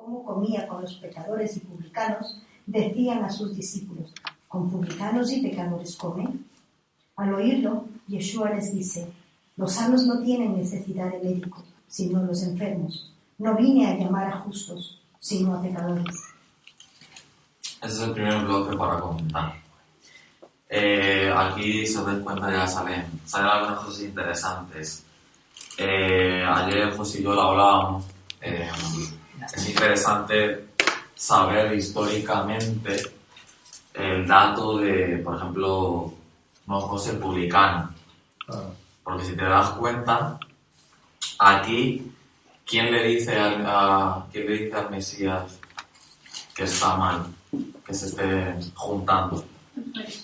cómo comía con los pecadores y publicanos, decían a sus discípulos: ¿con publicanos y pecadores comen? Al oírlo, Yeshua les dice: los sanos no tienen necesidad de médico, sino los enfermos. No vine a llamar a justos, sino a pecadores. Ese es el primer bloque para comentar. Aquí, si os dais cuenta, ya salen algunas cosas interesantes. Ayer José y yo lo hablábamos. Es interesante saber históricamente el dato de, por ejemplo, no José publicano. Porque si te das cuenta, aquí, ¿quién le dice al Mesías que está mal que se esté juntando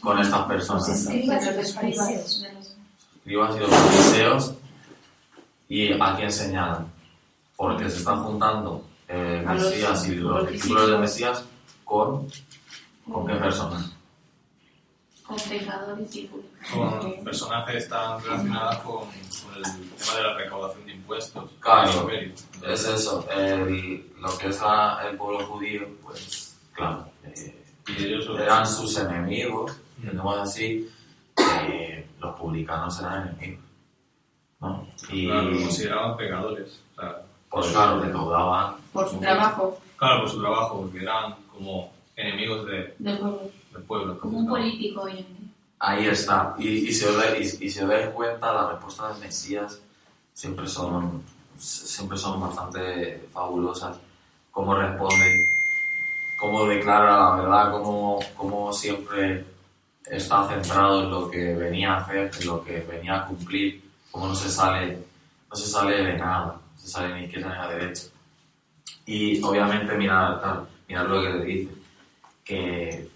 con estas personas? Los escribas y los fariseos. Escribas y los fariseos. ¿Y a quién señalan? Porque se están juntando Mesías y los discípulos de Mesías ¿con qué personas? Con pecadores y publicanos. Con personas que están relacionadas con el tema de la recaudación de impuestos. Claro, es eso. Lo que es el pueblo judío, pues, claro, y ellos eran sus enemigos, digamos así, los publicanos eran enemigos, ¿no? Y claro, los consideraban pecadores. O sea, pues claro, recaudaban. Por su trabajo. Claro, por su trabajo, porque eran como enemigos del pueblo. del pueblo. Como un político hoy en día. Ahí está. Y si os dais cuenta, las respuestas del Mesías siempre son bastante fabulosas. Cómo responde, cómo declara la verdad, cómo siempre está centrado en lo que venía a hacer, en lo que venía a cumplir, cómo no se sale de nada, no se sale ni izquierda ni a derecha. Y obviamente mirad lo que le dice, que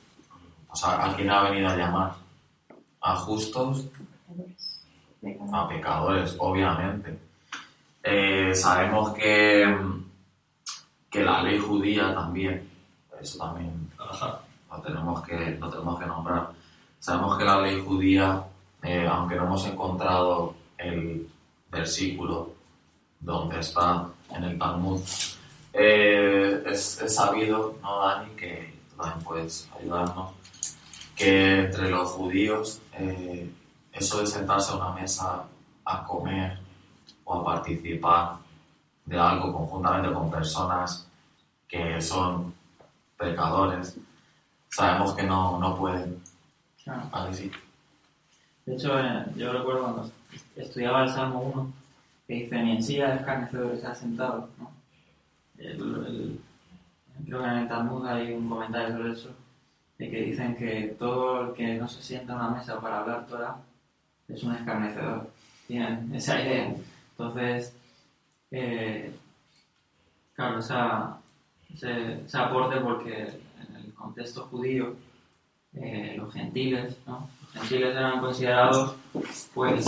¿a quién ha venido a llamar? A justos, a pecadores, obviamente. Sabemos que la ley judía también, eso también lo tenemos que nombrar. Sabemos que la ley judía, aunque no hemos encontrado el versículo donde está en el Talmud, es sabido, ¿no, Dani? Que tú también puedes ayudarnos, que entre los judíos eso de sentarse a una mesa a comer o a participar de algo conjuntamente con personas que son pecadores, sabemos que no pueden. Claro. Así. De hecho, yo recuerdo cuando estudiaba el Salmo 1, que dice: ni en silla de escarnecedores se ha sentado, ¿no? Creo que en el Talmud hay un comentario sobre eso, de que dicen que todo el que no se sienta a una mesa para hablar Torah es un escarnecedor. Tienen esa idea. Entonces, claro, ese aporte, porque en el contexto judío, los gentiles, ¿no? Los gentiles eran considerados, pues,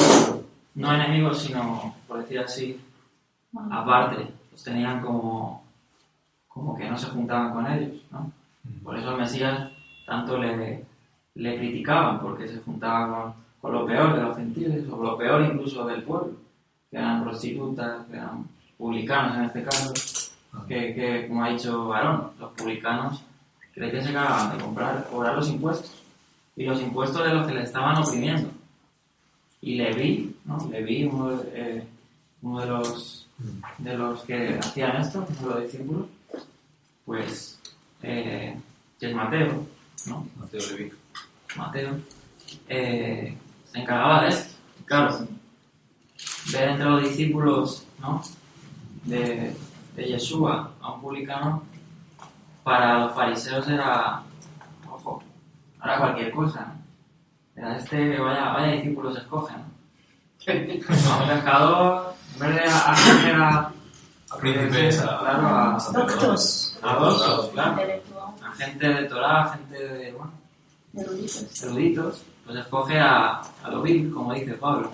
no enemigos, sino, por decir así, aparte, los tenían como que no se juntaban con ellos, ¿no? Por eso el Mesías tanto le criticaban, porque se juntaba con lo peor de los gentiles, o lo peor incluso del pueblo, que eran prostitutas, que eran publicanos en este caso, que como ha dicho Aarón, los publicanos creen que se encargaban de cobrar los impuestos, y los impuestos de los que le estaban oprimiendo. Y Leví, ¿no? Leví, uno de los que hacían esto, uno de los discípulos, pues, que es Mateo, ¿no? Mateo, se encargaba de esto. Claro, ver entre los discípulos, ¿no? de Yeshua a un publicano, para los fariseos era, ojo, no era cualquier cosa, ¿no? Era vaya discípulos escogen, ¿no? Vamos pescador, en vez de a príncipes, claro, a Doctos. claro, a gente de Torah, gente de, bueno, eruditos, pues escoge a lo vil, como dice Pablo,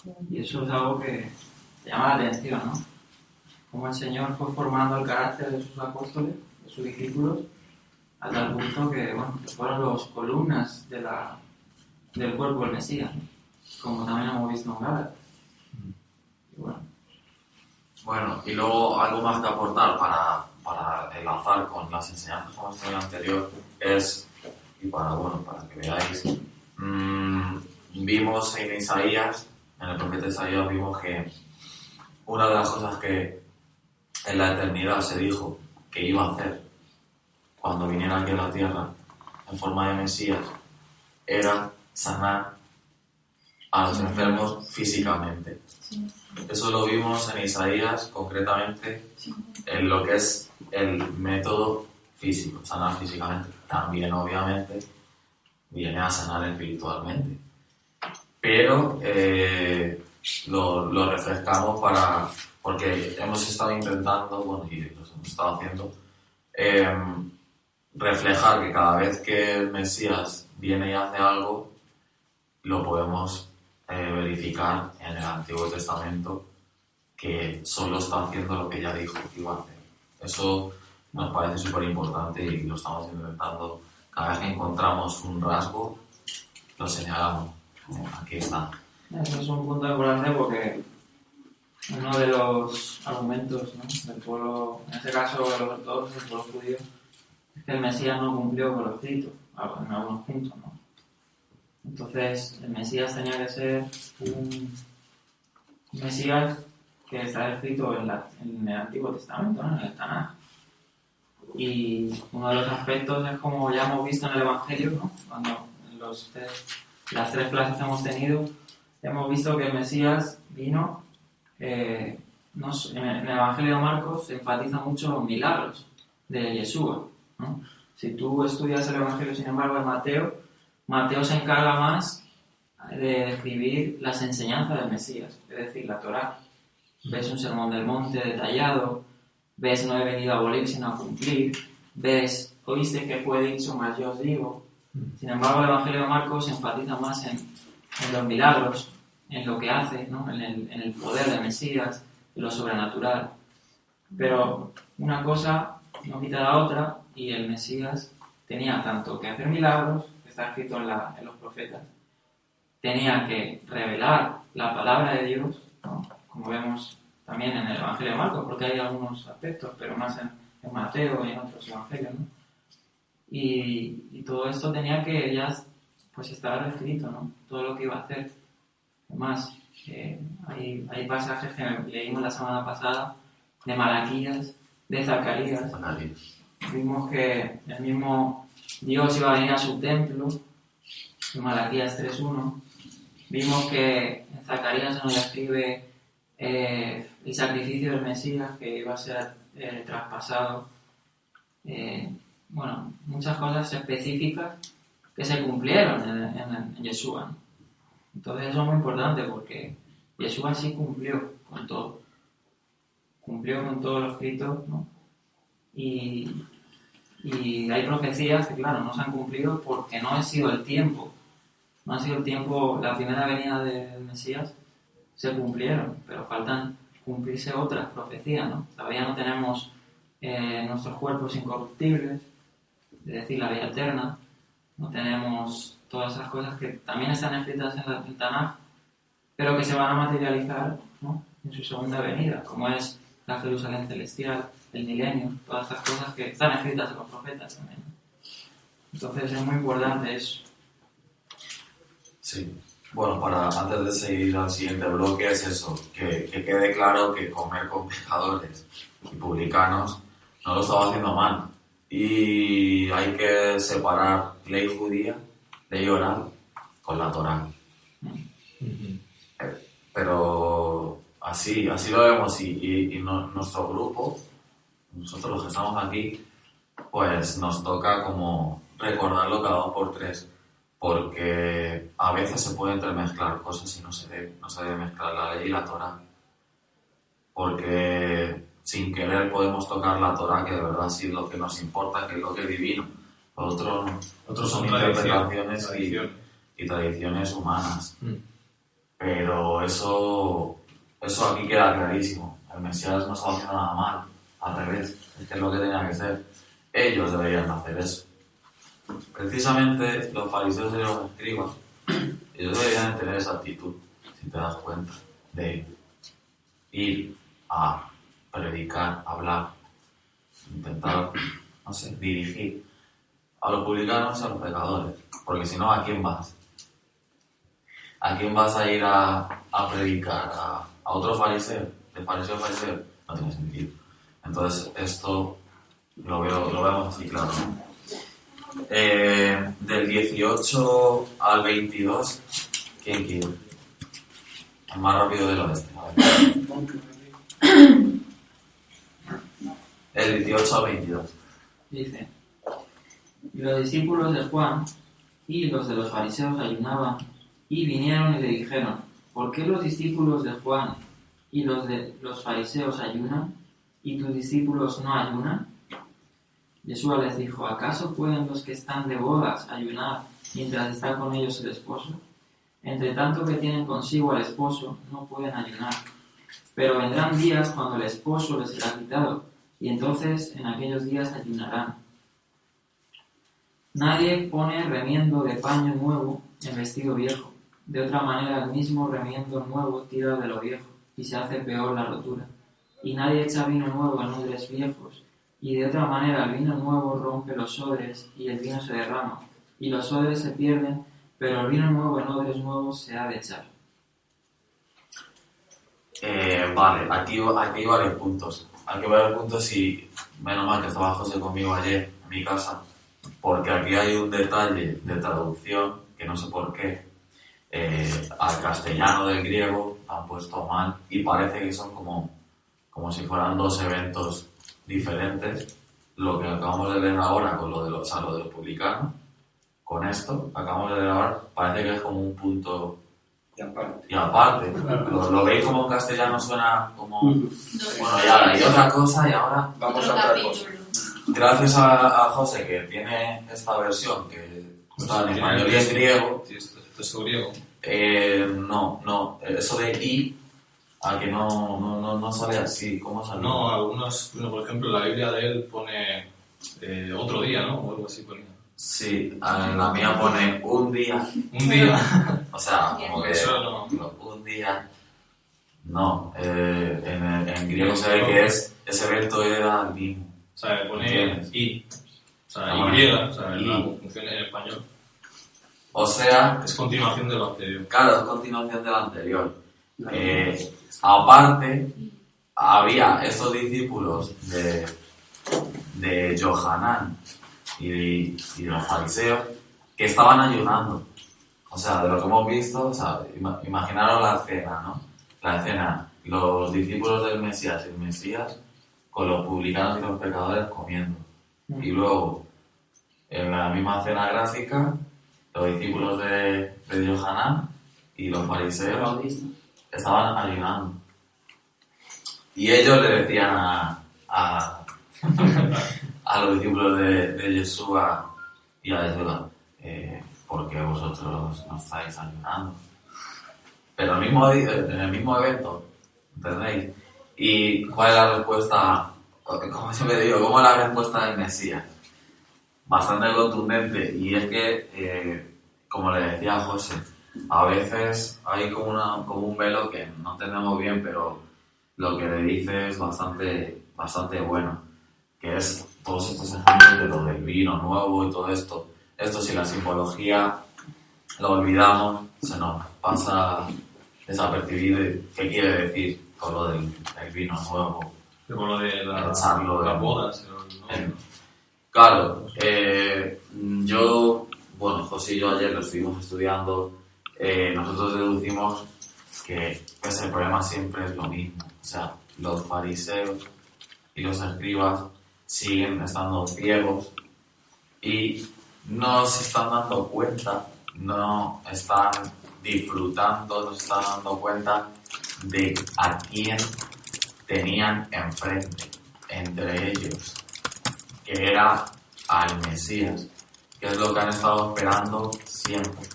¿no? Y eso es algo que te llama la atención, ¿no? Como el Señor fue formando el carácter de sus apóstoles, de sus discípulos, a tal punto que, bueno, que fueron los columnas del cuerpo del Mesías, ¿no? Como también hemos visto en Gálatas. Y bueno, Bueno, y luego algo más que aportar para enlazar con las enseñanzas que hemos tenido anterior es, y para que veáis, vimos en Isaías, en el profeta Isaías, vimos que una de las cosas que en la eternidad se dijo que iba a hacer cuando viniera aquí a la tierra en forma de Mesías era sanar a los enfermos físicamente. Eso lo vimos en Isaías, concretamente en lo que es el método físico, sanar físicamente. También, obviamente, viene a sanar espiritualmente. Pero lo refrescamos porque hemos estado intentando, y los hemos estado haciendo, reflejar que cada vez que el Mesías viene y hace algo, lo podemos verificar en el Antiguo Testamento, que solo está haciendo lo que ya dijo que iba a hacer. Eso nos parece súper importante y lo estamos intentando. Cada vez que encontramos un rasgo, lo señalamos. Aquí está. Eso es un punto importante porque uno de los argumentos, ¿no?, del pueblo, en este caso de los ortodoxos, del pueblo judío, es que el Mesías no cumplió con lo escrito en algunos puntos, ¿no? Entonces, el Mesías tenía que ser un Mesías que está escrito en el Antiguo Testamento, ¿no?, en el Tanaj. Y uno de los aspectos es, como ya hemos visto en el Evangelio, ¿no?, cuando en las 3 clases que hemos tenido, hemos visto que el Mesías vino, en el Evangelio de Marcos se enfatiza mucho los milagros de Yeshua, ¿no? Si tú estudias el Evangelio, sin embargo, de Mateo se encarga más de describir las enseñanzas del Mesías, es decir, la Torá. Ves un sermón del monte detallado, ves no he venido a abolir sino a cumplir, ves oíste que fue dicho, mas yo os digo. Sin embargo, el Evangelio de Marcos se enfatiza más en los milagros, en lo que hace, ¿no?, en el poder del Mesías, en lo sobrenatural. Pero una cosa no quita la otra, y el Mesías tenía tanto que hacer milagros, que está escrito en los profetas, tenía que revelar la palabra de Dios, ¿no?, como vemos también en el Evangelio de Marcos, porque hay algunos aspectos, pero más en Mateo y en otros evangelios, ¿no? Y todo esto tenía que ya pues estar escrito, ¿no?, todo lo que iba a hacer. Además, hay pasajes que leímos la semana pasada de Malaquías, de Zacarías. Vimos que el mismo Dios iba a venir a su templo, en Malaquías 3.1. Vimos que en Zacarías se nos describe el sacrificio del Mesías que iba a ser traspasado. Muchas cosas específicas que se cumplieron en Yeshua, ¿no? Entonces eso es muy importante porque Yeshua sí cumplió con todo. Cumplió con todo lo escrito, ¿no? Y hay profecías que, claro, no se han cumplido porque no ha sido el tiempo. No ha sido el tiempo, la primera venida del Mesías se cumplieron, pero faltan cumplirse otras profecías, ¿no? Todavía no tenemos nuestros cuerpos incorruptibles, es decir, la vida eterna. No tenemos todas esas cosas que también están escritas en el Tanaj, pero que se van a materializar, ¿no?, en su segunda venida, como es la Jerusalén celestial, el milenio, todas estas cosas que están escritas en los profetas también. Entonces es muy importante eso. Sí. Bueno, antes de seguir al siguiente bloque es eso, que quede claro que comer con pecadores y publicanos no lo estaba haciendo mal. Y hay que separar ley judía, ley oral, con la Torá. Pero así lo vemos y nuestro grupo, nosotros los que estamos aquí, pues nos toca como recordarlo cada 2 por 3, porque a veces se pueden entremezclar cosas y no se debe mezclar la ley y la Torá, porque sin querer podemos tocar la Torá, que de verdad sí es lo que nos importa, que es lo que es divino. Otros son interpretaciones y tradiciones humanas. Pero eso aquí queda clarísimo. El Mesías no estaba haciendo nada mal, al revés, es que es lo que tenía que ser. Ellos deberían hacer eso. Precisamente los fariseos y los escribas, ellos deberían tener esa actitud, si te das cuenta, de ir a predicar, hablar intentar, no sé, dirigir a los publicanos y a los pecadores. Porque si no, ¿a quién vas? ¿A quién vas a ir a predicar? ¿A otro fariseo? ¿De fariseo a fariseo? No tiene sentido. Entonces, esto lo vemos así claro, ¿no? Del 18 al 22, ¿quién quiere? El más rápido del oeste. A ver. El 18 al 22. Dice: y los discípulos de Juan y los de los fariseos ayunaban, y vinieron y le dijeron: ¿por qué los discípulos de Juan y los de los fariseos ayunan, y tus discípulos no ayunan? Jesús les dijo: ¿acaso pueden los que están de bodas ayunar mientras está con ellos el esposo? Entre tanto que tienen consigo al esposo, no pueden ayunar. Pero vendrán días cuando el esposo les será quitado, y entonces en aquellos días ayunarán. Nadie pone remiendo de paño nuevo en vestido viejo. De otra manera, el mismo remiendo nuevo tira de lo viejo, y se hace peor la rotura. Y nadie echa vino nuevo en odres viejos, y de otra manera el vino nuevo rompe los odres, y el vino se derrama, y los odres se pierden, pero el vino nuevo en odres nuevos se ha de echar. Vale, aquí hay varios puntos. Hay varios puntos y menos mal que estaba José conmigo ayer en mi casa, porque aquí hay un detalle de traducción que no sé por qué al castellano del griego han puesto mal y parece que son como si fueran dos eventos diferentes. Lo que acabamos de leer ahora con lo de los publicanos, con esto acabamos de leer ahora, parece que es como un punto y aparte. Lo veis como en castellano suena como bueno, ya hay otra cosa y ahora Vamos a otra cosa. gracias a José que tiene esta versión que está en español y en griego. Sí, esto es griego. No, eso de y a que no sale así. ¿Cómo sale? No, algunos, por ejemplo, la Biblia de él pone otro día, ¿no? O algo así ponía. Sí, en la mía pone un día. Un día. O sea, como que Eso no. un día. No, en griego se ve que ese evento era el mismo. O sea, pone ¿Entiendes? y. O sea, Ah, y, o sea, y. la conjunción en español. O sea, Es continuación de lo anterior. claro, es continuación del anterior. Aparte, había estos discípulos de Johanán y de los fariseos que estaban ayunando. O sea, de lo que hemos visto, o sea, imaginaros la escena, ¿no? La escena, los discípulos del Mesías y el Mesías con los publicanos y los pecadores comiendo. Y luego, en la misma escena gráfica, los discípulos de Johanán y los fariseos estaban ayunando. Y ellos le decían a los discípulos de Yeshua y a Yeshua, ¿por qué vosotros no estáis ayunando? Pero en el mismo evento, ¿entendéis? ¿Y cuál es la respuesta? Como siempre digo, ¿cómo es la respuesta del Mesías? Bastante contundente, y es que, como le decía a José, a veces hay como un velo que no entendemos bien, pero lo que le dice es bastante bueno, que es todos estos ejemplos de lo del vino nuevo y todo esto. Esto, si la simbología lo olvidamos, se nos pasa desapercibido. ¿Qué quiere decir con lo del vino nuevo? Con lo de Echarlo las en- bodas. Claro, José y yo ayer lo estuvimos estudiando, nosotros deducimos que pues, el problema siempre es lo mismo. O sea, los fariseos y los escribas siguen estando ciegos y no se están dando cuenta, no están disfrutando, no se están dando cuenta de a quién tenían enfrente, entre ellos, que era al Mesías, que es lo que han estado esperando siempre,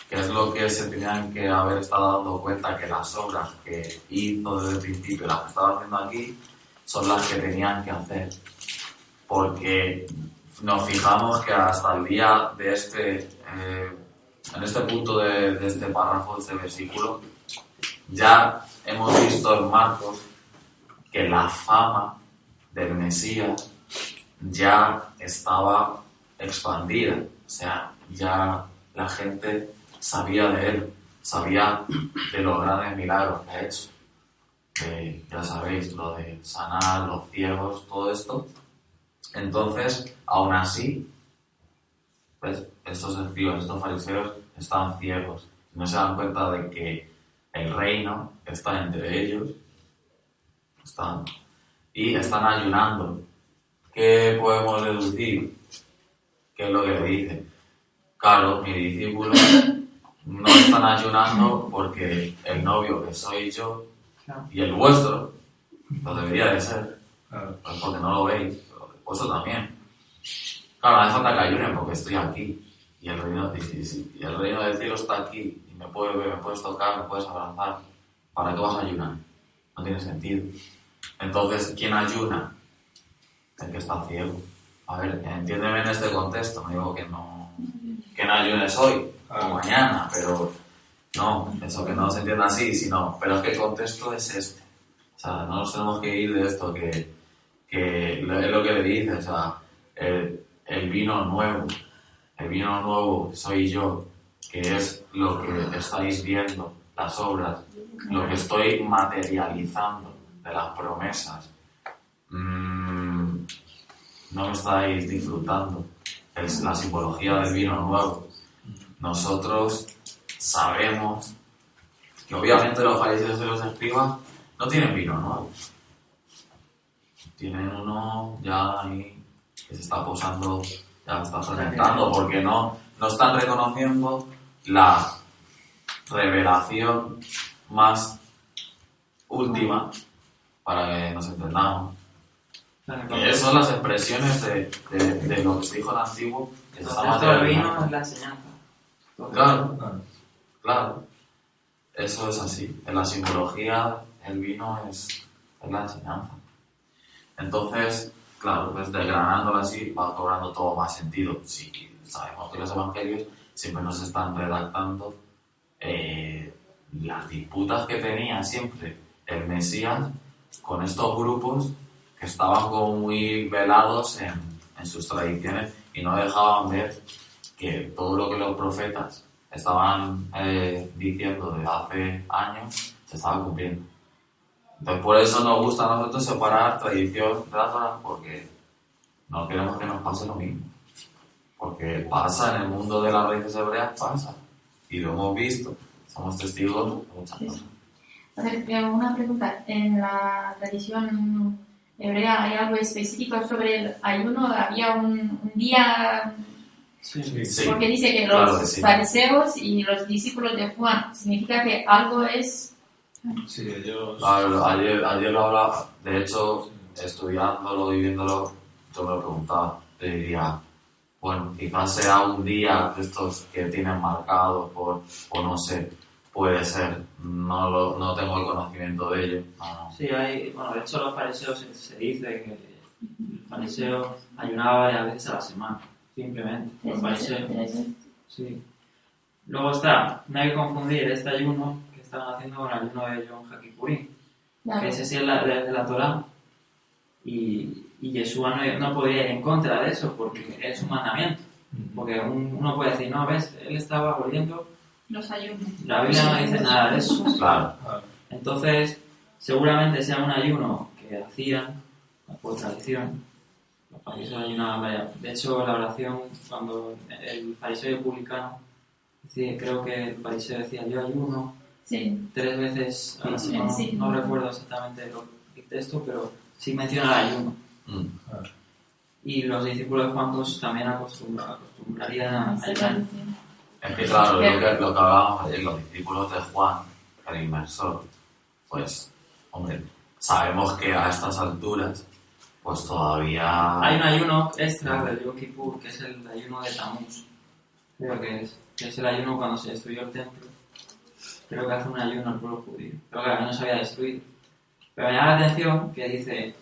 que es lo que se tenían que haber estado dando cuenta, que las obras que hizo desde el principio, las que estaba haciendo aquí, son las que tenían que hacer, porque nos fijamos que hasta el día de en este punto de este párrafo, de este versículo, ya hemos visto en Marcos que la fama del Mesías ya estaba expandida. O sea, ya la gente sabía de él, sabía de los grandes milagros que ha hecho. Ya sabéis, lo de sanar, los ciegos, todo esto. Entonces, aún así, pues, estos escribas, estos fariseos estaban ciegos. No se dan cuenta de que el reino está entre ellos. Y están ayunando. ¿Qué podemos deducir? ¿Qué es lo que le dice? Claro, mis discípulos no están ayunando porque el novio que soy yo y el vuestro lo debería de ser. Pues porque no lo veis, pero el vuestro también. Claro, no hace falta que ayunen porque estoy aquí. Y el reino del cielo está aquí. Y me puedes ver, me puedes tocar, me puedes abrazar. ¿Para qué vas a ayunar? No tiene sentido. Entonces, ¿quién ayuna? El que está ciego. A ver, entiéndeme en este contexto. No digo que no ayunes hoy o mañana, pero no, eso que no se entienda así, sino, pero es que el contexto es este. O sea, no nos tenemos que ir de esto, que es lo que le dice, o sea, el vino nuevo soy yo, que es lo que estáis viendo, las obras, lo que estoy materializando de las promesas. No me estáis disfrutando. Es la simbología del vino nuevo. Nosotros sabemos que obviamente los fariseos y los escribas no tienen vino nuevo. Tienen uno ya ahí que se está posando, ya está fermentando, porque no están reconociendo la revelación más última, para que nos entendamos. Que son las expresiones de lo que se dijo en antiguo, que se está materializando. El vino es la enseñanza. Claro. Eso es así. En la simbología, el vino es la enseñanza. Entonces, claro, pues desgranándolo así, va cobrando todo más sentido. Sí, sabemos que los evangelios siempre nos están redactando las disputas que tenía siempre el Mesías con estos grupos que estaban como muy velados en sus tradiciones y no dejaban ver que todo lo que los profetas estaban diciendo desde hace años se estaba cumpliendo. Entonces por eso nos gusta a nosotros separar tradición de la Torá, porque no queremos que nos pase lo mismo. Porque pasa en el mundo de las raíces hebreas, pasa. Y lo hemos visto. Somos testigos de muchas cosas. A ver, una pregunta. En la tradición hebrea hay algo específico sobre el ayuno. Había un día... Sí. Porque dice que los fariseos y los discípulos de Juan, significa que algo es... Sí, ellos... Claro, ayer lo hablaba, de hecho, estudiándolo y viéndolo, yo me lo preguntaba, te diría, bueno, quizás sea un día de estos que tienen marcado o no sé, puede ser, no tengo el conocimiento de ello. No. Sí, de hecho los fariseos se dice que el fariseo ayunaba varias veces a la semana, simplemente. Los fariseos. Sí. Luego no hay que confundir este ayuno que estaban haciendo con el ayuno de Yom HaKippurim, que ese sí es de la Torá, y Yeshua no podía ir en contra de eso porque es un mandamiento. Porque uno puede decir, no, ves, él estaba volviendo los ayunos. La Biblia no dice nada de eso. Claro. Entonces, seguramente sea un ayuno que hacían por tradición. Los fariseos ayunaban varias. De hecho, la oración, cuando el fariseo y el publicano, creo que el fariseo decía, yo ayuno 3 veces a la semana. No recuerdo exactamente el texto, pero sí menciona el ayuno. Y los discípulos de Juan pues, también acostumbrarían a ayunar. Es que claro, lo que hablábamos ayer, los discípulos de Juan, el inmersor, pues, hombre, sabemos que a estas alturas, pues todavía... Hay un ayuno extra del Yom Kippur, que es el ayuno de Tamuz, creo que es el ayuno cuando se destruyó el templo. Creo que hace un ayuno al pueblo judío, creo que el ayuno se había destruido. Pero me llama la atención que dice,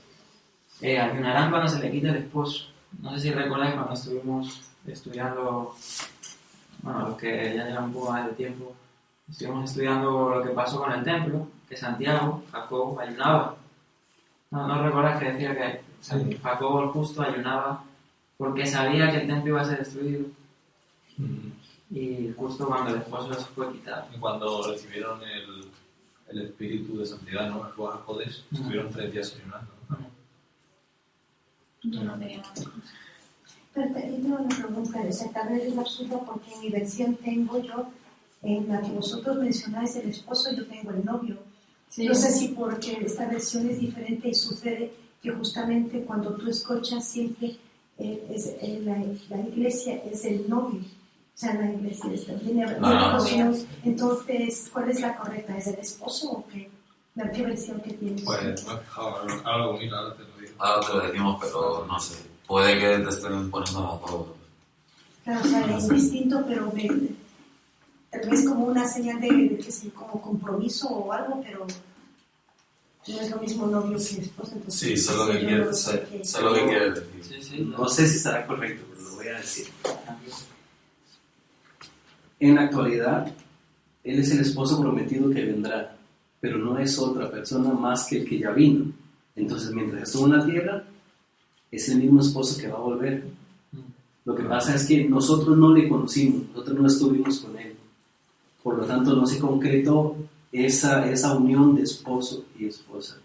ayunarán cuando se le quite el esposo. No sé si recordáis cuando estuvimos estudiando... Bueno, los que ya llevan un poco más de tiempo, estuvimos estudiando lo que pasó con el templo, que Santiago, Jacob, ayunaba. ¿No recuerdas que decía que Sí. Jacobo el justo ayunaba porque sabía que el templo iba a ser destruido. Y justo cuando el esposo se fue quitado. Y cuando recibieron el espíritu de santidad, ¿no? El Ruach HaKodesh, estuvieron 3 días ayunando, ¿no? Yo no tenía nada. Pero te tengo una pregunta, o sea, tal vez es absurdo porque en mi versión tengo yo, en la que vosotros mencionáis el esposo, yo tengo el novio. Sí. No sé si porque esta versión es diferente y sucede que justamente cuando tú escuchas siempre la iglesia es el novio. O sea, la iglesia está bien. Entonces, ¿cuál es la correcta? ¿Es el esposo o qué? ¿Qué versión que tienes? Pues, no he fijado, ahora lo miro, ahora te lo digo. Ahora te lo decimos, pero no sé. Puede que te estén poniendo a todos. Claro, o sea, es distinto, pero tal vez como una señal de que sí, como compromiso o algo, pero no es lo mismo novio que esposo. Entonces, Sí, sé lo que quieres, sé lo que quieres decir. Sí, sí. No sé si estará correcto, pero lo voy a decir. En la actualidad, él es el esposo prometido que vendrá, pero no es otra persona más que el que ya vino. Entonces, mientras estuvo en la tierra, es el mismo esposo que va a volver. Lo que pasa es que nosotros no le conocimos, nosotros no estuvimos con él. Por lo tanto, no se concretó esa unión de esposo y esposa.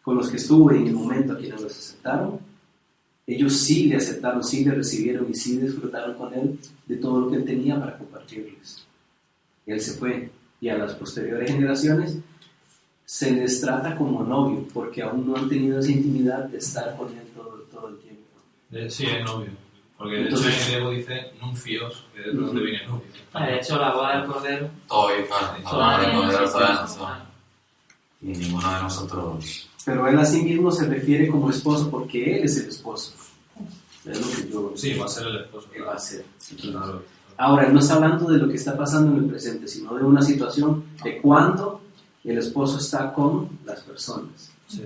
Con los que estuvo en el momento a quienes los aceptaron, ellos sí le aceptaron, sí le recibieron y sí disfrutaron con él de todo lo que él tenía para compartirles. Él se fue y a las posteriores generaciones se les trata como novio porque aún no han tenido esa intimidad de estar con él todo el tiempo. Sí, es novio. Porque Entonces, de hecho en griego dice nuncios, que es de donde viene novio. De hecho, la boda del Cordero Todavía, claro, de poder todavía y ninguno de nosotros. pero él a sí mismo se refiere como esposo porque él es el esposo. Es lo que yo... Sí, va a ser el esposo. que va a ser. Claro. Ahora, él no está hablando de lo que está pasando en el presente, sino de una situación de cuando el esposo está con las personas. Sí.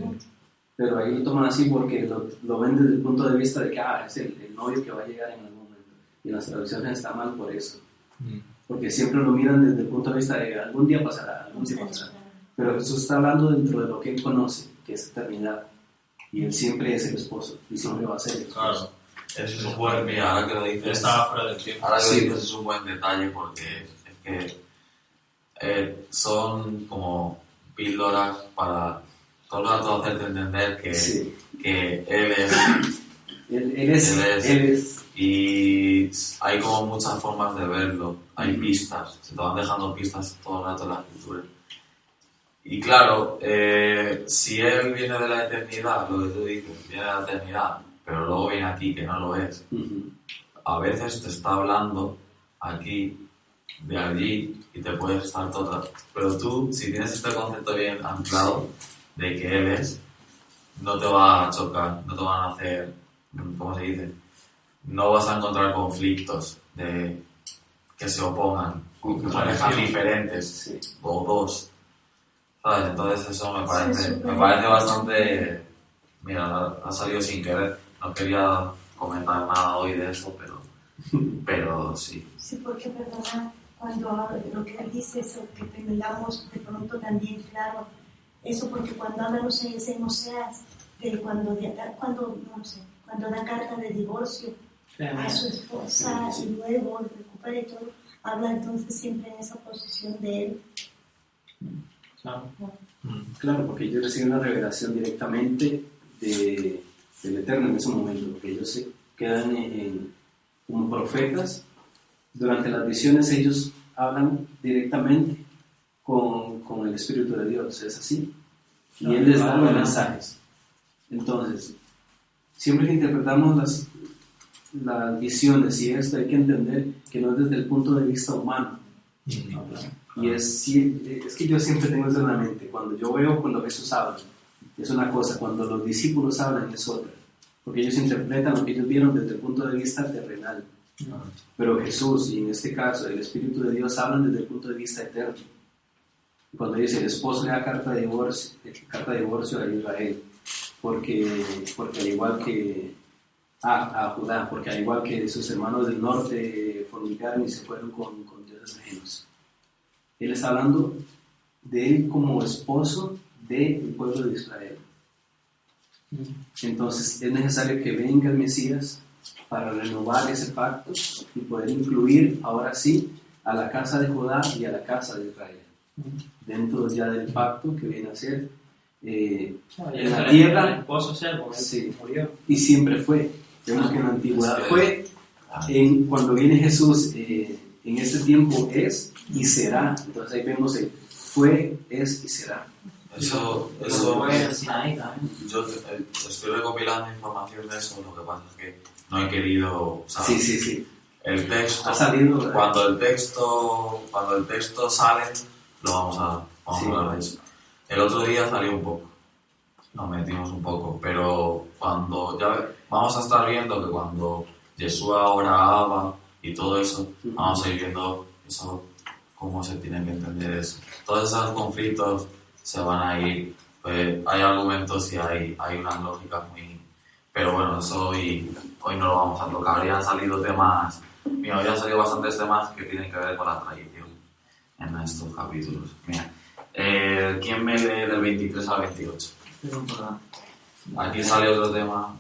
Pero ahí lo toman así porque lo ven desde el punto de vista de que es el novio que va a llegar en algún momento. Y en las traducciones está mal por eso. Porque siempre lo miran desde el punto de vista de algún día pasará, algún día pasará. Pero Jesús está hablando dentro de lo que él conoce, que es eternidad. Y él siempre es el esposo y siempre va a ser el esposo. Claro. Eso es un buen, mira, ahora que lo dices, Estaba fuera del tiempo. ahora que Sí. lo dices es un buen detalle porque es que son como píldoras para todo el rato hacerte entender que, Sí. que él es. Él es. Y hay como muchas formas de verlo, hay pistas, se te van dejando pistas todo el rato en la escritura. Y claro, si él viene de la eternidad, lo que tú dices, viene de la eternidad, pero luego viene aquí que no lo es, a veces te está hablando aquí, de allí, y te puedes estar todo. Pero tú, si tienes este concepto bien anclado de que él es, no te va a chocar, no te van a hacer, ¿cómo se dice? No vas a encontrar conflictos de que se opongan, parejas diferentes, Sí. o dos, ¿sabes? Entonces eso me parece bastante... Mira, ha salido sin querer, no quería comentar nada hoy de eso, pero sí. Sí, porque, perdona, cuando lo que él dice es que tengamos de pronto también claro, eso porque cuando hablamos en Oseas, de cuando da carta de divorcio a su esposa y luego recupera y todo, habla entonces siempre en esa posición de él. Claro, porque ellos reciben la revelación directamente del Eterno en ese momento, porque ellos se quedan como profetas. Durante las visiones ellos hablan directamente con el Espíritu de Dios, es así, y Él les da los mensajes. Entonces, siempre que interpretamos las visiones y esto, hay que entender que no es desde el punto de vista humano. Y es que yo siempre tengo eso en la mente. Cuando yo veo cuando Jesús habla, es una cosa, cuando los discípulos hablan es otra, porque ellos interpretan lo que ellos vieron desde el punto de vista terrenal. Pero Jesús, y en este caso el Espíritu de Dios, hablan desde el punto de vista eterno. Cuando dice el esposo le da carta de divorcio a Israel, porque al igual que a Judá, porque al igual que sus hermanos del norte fornicaron y se fueron con dioses ajenos. Él está hablando de él como esposo del pueblo de Israel. Entonces es necesario que venga el Mesías para renovar ese pacto y poder incluir ahora sí a la casa de Judá y a la casa de Israel dentro ya del pacto que viene a ser en la tierra. El esposo servo, Sí. murió. Y siempre fue. Vemos que en la antigüedad fue, cuando viene Jesús, en este tiempo es y será. Entonces ahí vemos el fue, es y será. Eso fue el Sinaí también. yo estoy recopilando información de eso, lo que pasa es que no he querido, ¿sabes? Sí. El texto, Está saliendo. cuando el texto sale, lo vamos a hablar de eso. El otro día salió un poco, nos metimos un poco, pero cuando ya vamos a estar viendo que cuando Jesús ahora Abba y todo eso, vamos a ir viendo eso, cómo se tiene que entender eso. Todos esos conflictos se van a ir, pues, hay argumentos y hay unas lógicas muy... Pero bueno, eso hoy no lo vamos a tocar. Habrían salido temas, habían salido bastantes temas que tienen que ver con la tradición en estos capítulos. Mira, ¿quién me lee del 23 al 28? Aquí sale otro tema,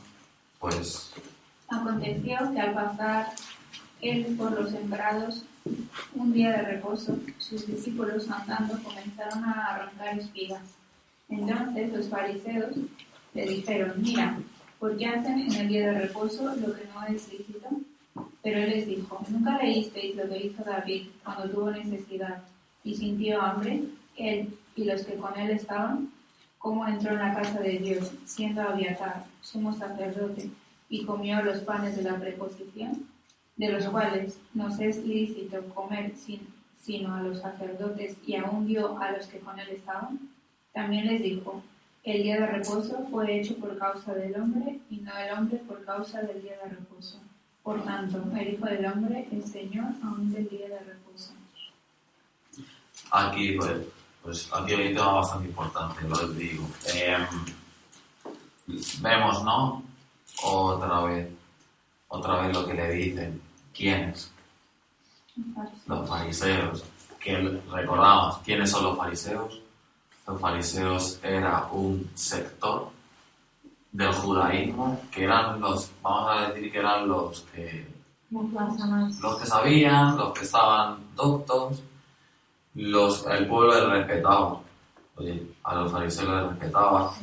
pues... Aconteció que al pasar él por los sembrados un día de reposo, sus discípulos andando comenzaron a arrancar espigas. Entonces los fariseos le dijeron: mira, ¿por qué hacen en el día de reposo lo que no es lícito? Pero él les dijo: ¿nunca leísteis lo que hizo David cuando tuvo necesidad y sintió hambre, él y los que con él estaban? ¿Cómo entró en la casa de Dios, siendo Abiatar, sumo sacerdote, y comió los panes de la preposición, de los cuales nos es lícito comer sino a los sacerdotes, y aún dio a los que con él estaban? También les dijo: el día de reposo fue hecho por causa del hombre, y no el hombre por causa del día de reposo. Por tanto, el Hijo del Hombre es Señor aún del día de reposo. Aquí, pues aquí hay un tema bastante importante, lo digo. Vemos, ¿no? Otra vez lo que le dicen. ¿Quiénes? Los fariseos. Que recordamos, ¿quiénes son los fariseos? Los fariseos era un sector del judaísmo que eran los, vamos a decir que eran los que sabían, los que estaban doctos, el pueblo les respetaba. Oye, a los fariseos les respetaba.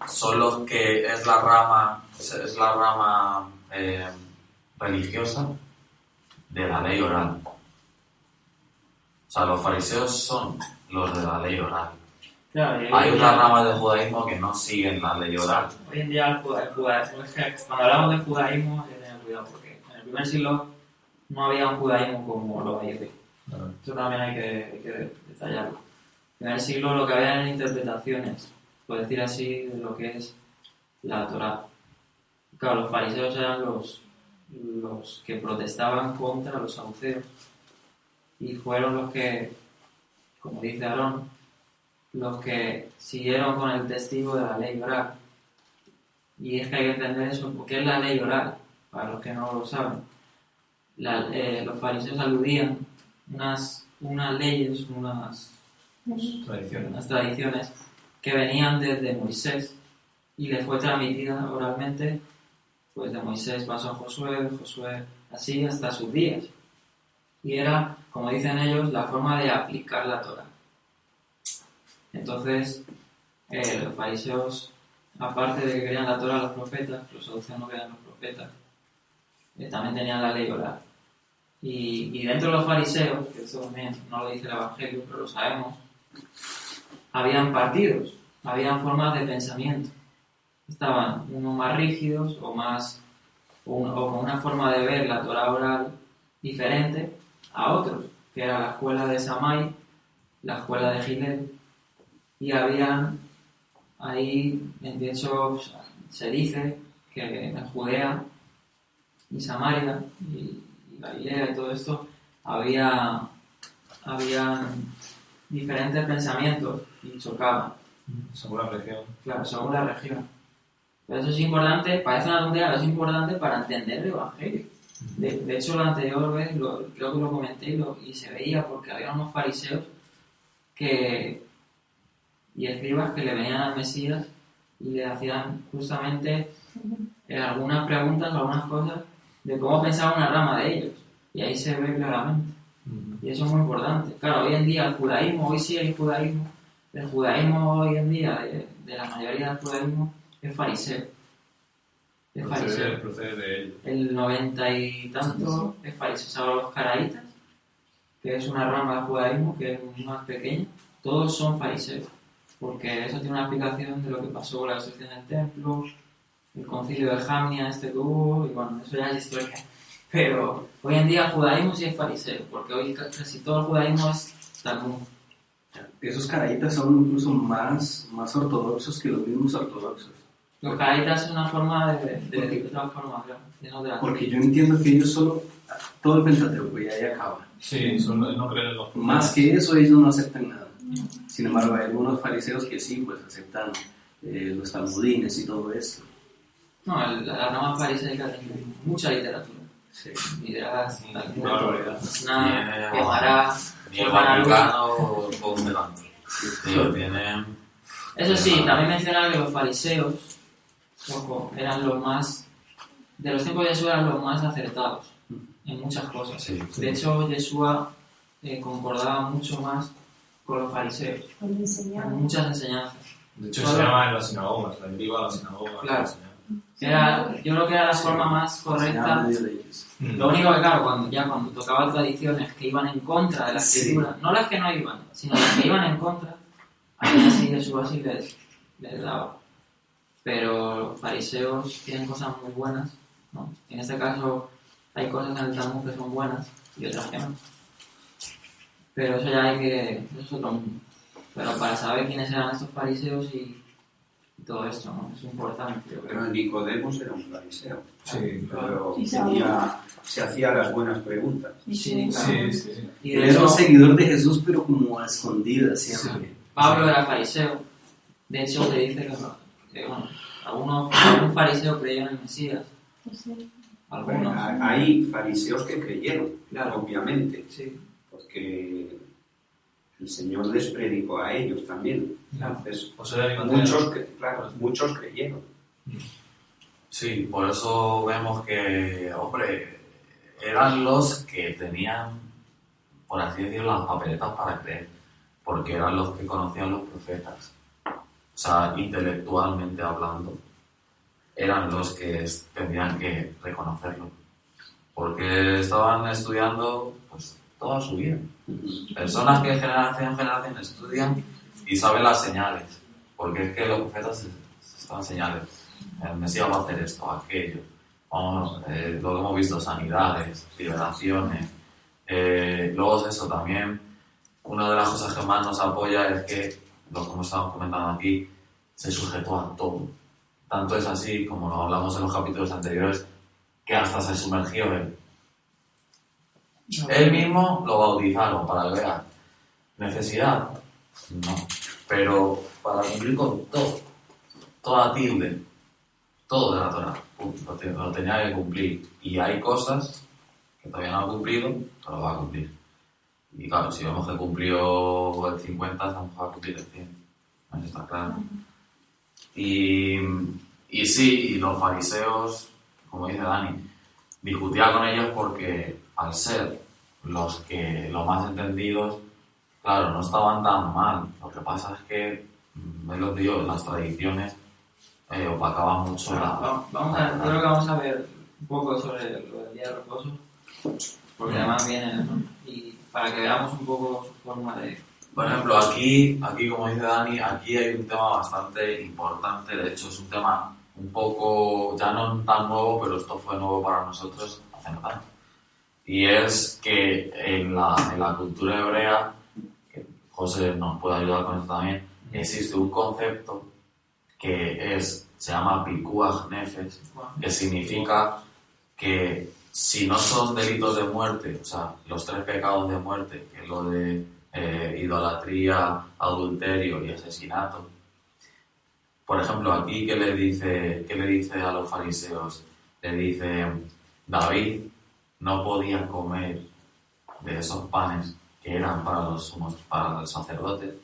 Son los que es la rama religiosa de la ley oral. O sea, los fariseos son los de la ley oral. Claro, hay otras ramas del judaísmo que no siguen la ley oral. Hoy en día el judaísmo, es que cuando hablamos de judaísmo hay que tener cuidado, porque en el primer siglo no había un judaísmo como lo hay hoy. Esto también hay que detallarlo. En el siglo lo que había eran interpretaciones, por decir así, de lo que es la Torá. Claro, los fariseos eran los que protestaban contra los saduceos, y fueron los que, como dice Aarón, los que siguieron con el testigo de la ley oral. Y es que hay que entender eso, porque es la ley oral, para los que no lo saben. Los fariseos aludían unas leyes, unas tradiciones que venían desde Moisés y le fue transmitida oralmente, pues de Moisés pasó a Josué así hasta sus días. Y era, como dicen ellos, la forma de aplicar la Torá. Entonces, los fariseos, aparte de que querían la Torá, los profetas, los saduceos no querían los profetas, también tenían la ley oral. Y dentro de los fariseos, que eso también no lo dice el Evangelio, pero lo sabemos, habían partidos, habían formas de pensamiento. Estaban unos más rígidos o con una forma de ver la Torá oral diferente a otros, que era la escuela de Samai, la escuela de Gilel, y habían ahí, de hecho, se dice que en Judea y Samaria y Galilea y todo esto habían diferentes pensamientos y chocaban. Según la región. Claro, según la región. Pero eso es importante, parece una tontería, pero es importante para entender el Evangelio. De hecho, la anterior vez creo que lo comenté y se veía, porque había unos fariseos y escribas que le venían al Mesías y le hacían justamente algunas preguntas o algunas cosas de cómo pensaba una rama de ellos. Y ahí se ve claramente. Y eso es muy importante. Claro, hoy en día el judaísmo, hoy sí hay judaísmo. El judaísmo hoy en día, de la mayoría del judaísmo, es fariseo. Es fariseo. Procede de ellos. El 90 y tanto es fariseo. ¿Sabes? Los caraítas, que es una rama del judaísmo que es más pequeña, todos son fariseos. Porque eso tiene una explicación de lo que pasó con la destrucción del templo, el concilio de Jamnia que hubo, y bueno, eso ya es historia. Pero hoy en día el judaísmo sí es fariseo, porque hoy casi todo el judaísmo es Talmud. Esos caraítas son incluso más ortodoxos que los mismos ortodoxos. Los caraítas es una forma de decir de otra forma, claro. Porque yo entiendo que ellos solo, todo el Pentateuco y ahí acaba. Sí, no creen en los profetas. Más que eso, ellos no aceptan nada. Sin embargo, hay algunos fariseos que sí, pues aceptan los talmudines y todo eso. No, la rama fariseica tiene mucha literatura. Sí. Midrash, barbaridad. Gemara, Ni el Vaticano con delante. Tío, tienen... Eso sí, también mencionaba que los fariseos, ojo, eran los más, de los tiempos de Yeshua eran los más acertados en muchas cosas. Sí. De hecho, Yeshua concordaba mucho más con los fariseos, Cuando enseñaba. en muchas enseñanzas. De hecho, se llama en las sinagogas, la iba a la sinagoga. Claro. Yo creo que era la forma más correcta. Medio de ellos. Lo único que, claro, cuando tocaba tradiciones que iban en contra de la escritura, no las que no iban, sino las que iban en contra, ahí sí Jesús sí les daba. Pero los fariseos tienen cosas muy buenas, ¿no? En este caso hay cosas en el Talmud que son buenas y otras que no. Pero eso ya eso es otro mundo. Pero para saber quiénes eran estos fariseos y todo esto, ¿no? Es importante, yo creo. Pero Nicodemos era un fariseo. Sí, Pero Sí, se hacía las buenas preguntas. Sí, claro. sí. Y Él de era un hecho, seguidor de Jesús, pero como a escondidas siempre. Pablo era fariseo. De hecho, te dice que algún fariseo creyó en el Mesías. Bueno, Algunos. hay fariseos que creyeron, Claro. obviamente, Sí, porque el Señor les predicó a ellos también. claro. Entonces, O sea, era Nicodemo. muchos creyeron. Sí, por eso vemos que, hombre, eran los que tenían, por así decirlo, las papeletas para creer, porque eran los que conocían los profetas. O sea, intelectualmente hablando, eran los que tendrían que reconocerlo, porque estaban estudiando pues toda su vida. Personas que generación en generación estudian y saben las señales, porque es que los profetas están señales. El Mesías va a hacer esto, aquello. Vamos, lo que hemos visto, sanidades, liberaciones. Luego es eso también. Una de las cosas que más nos apoya es que, como estamos comentando aquí, se sujetó a todo. Tanto es así, como lo hablamos en los capítulos anteriores, que hasta se sumergió él. Él mismo lo bautizaron para que vea. ¿Necesidad? No. Pero para cumplir con todo, toda tilde, todo de la Torah, lo tenía que cumplir. Y hay cosas que todavía no ha cumplido, pero lo va a cumplir. Y claro, si vemos que cumplió el 50, a lo mejor va a cumplir el 100. Eso está claro. Y sí, y los fariseos, como dice Dani, discutía con ellos porque al ser los más entendidos, claro, no estaban tan mal. Lo que pasa es que, es lo que digo, las tradiciones opacaban mucho Yo creo que vamos a ver un poco sobre lo del día de reposo, porque además viene, ¿no? Y para que veamos un poco su forma de... Por ejemplo, aquí como dice Dani, aquí hay un tema bastante importante. De hecho, es un tema un poco, ya no tan nuevo, pero esto fue nuevo para nosotros hace no tanto. Y es que en la cultura hebrea, que José nos puede ayudar con esto también, existe un concepto que se llama pikuach nefesh, que significa que si no son delitos de muerte, o sea, los 3 pecados de muerte, que es lo de idolatría, adulterio y asesinato. Por ejemplo, aquí, ¿qué le dice a los fariseos? Le dice, David no podía comer de esos panes que eran para los sacerdotes,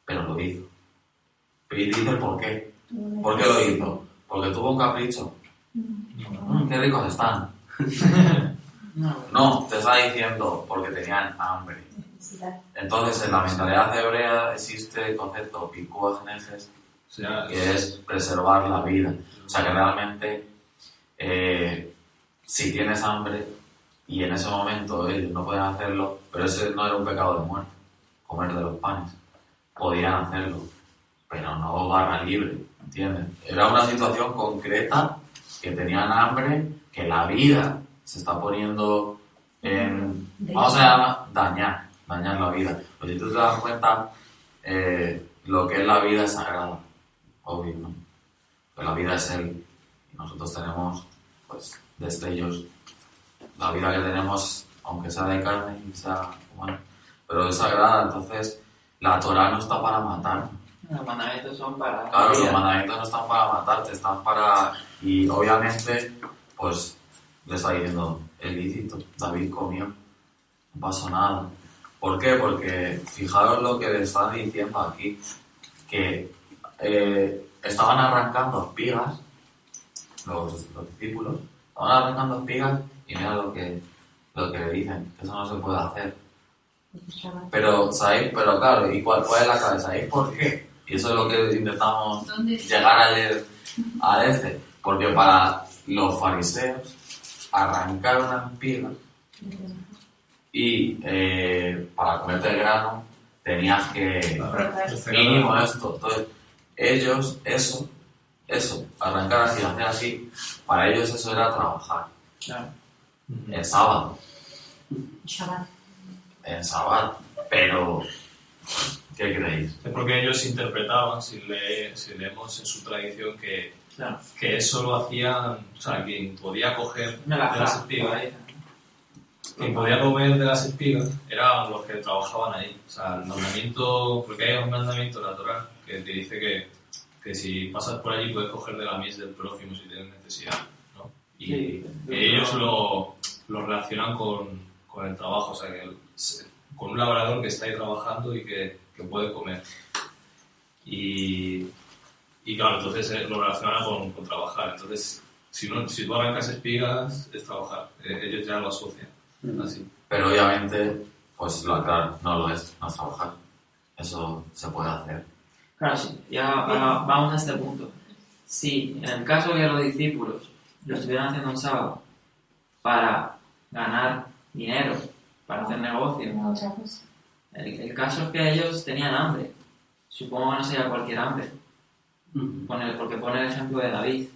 pero lo hizo. Pero dice por qué. ¿Por qué lo hizo? Porque tuvo un capricho. Qué ricos están. No, te está diciendo porque tenían hambre. Entonces, en la mentalidad hebrea existe el concepto pikuach nefesh, que es preservar la vida. O sea que realmente, si tienes hambre, y en ese momento ellos no podían hacerlo, pero ese no era un pecado de muerte, comer de los panes. Podían hacerlo, pero no barra libre, ¿entiendes? Era una situación concreta, que tenían hambre, que la vida se está poniendo en, vamos a llamar, dañar la vida. Pues si tú te das cuenta, lo que es la vida es sagrada, obvio, ¿no? Pues la vida es Él, y nosotros tenemos, pues, destellos. La vida que tenemos, aunque sea de carne y sea humana, pero es sagrada. Entonces la Torah no está para matar. Los mandamientos son para... Claro, los mandamientos no están para matarte, están para... Y obviamente, pues, le está diciendo, es lícito, David comió, no pasó nada. ¿Por qué? Porque fijaros lo que le están diciendo aquí, que estaban arrancando espigas, los discípulos, estaban arrancando espigas y mira lo que le dicen, que eso no se puede hacer. Pero, ¿sabéis? Pero claro, ¿y cuál es la cabeza? ¿Sabéis por qué? Y eso es lo que intentamos llegar ayer a este. Porque para los fariseos, arrancar una espiga y para comerte el grano tenías que mínimo esto. Entonces, ellos, eso, arrancar así, hacer así, para ellos eso era trabajar. Claro. En sábado. Shabbat. En sábado. Pero, ¿qué creéis? Es porque ellos interpretaban, si leemos en su tradición, que Claro. eso lo hacían, o sea, quien podía coger de Me la las espigas, quien podía comer de las espigas eran los que trabajaban ahí. O sea, el mandamiento, porque hay un mandamiento en la Torah que te dice que si pasas por allí puedes coger de la mies del prójimo si tienes necesidad, ¿no? Y Sí, ellos lo relacionan con el trabajo, o sea, con un labrador que está ahí trabajando y que puede comer. Y claro, entonces lo relacionan con trabajar. Entonces, si tú arrancas espigas, es trabajar. Ellos ya lo asocian así. Pero obviamente, pues claro, no lo es, no es trabajar. Eso se puede hacer. Claro, sí. Ya ahora vamos a este punto. Si en el caso de los discípulos lo estuvieran haciendo un sábado para ganar dinero, para hacer negocio, Otra cosa. el caso es que ellos tenían hambre. Supongo que no sería cualquier hambre. Porque pone el ejemplo de David.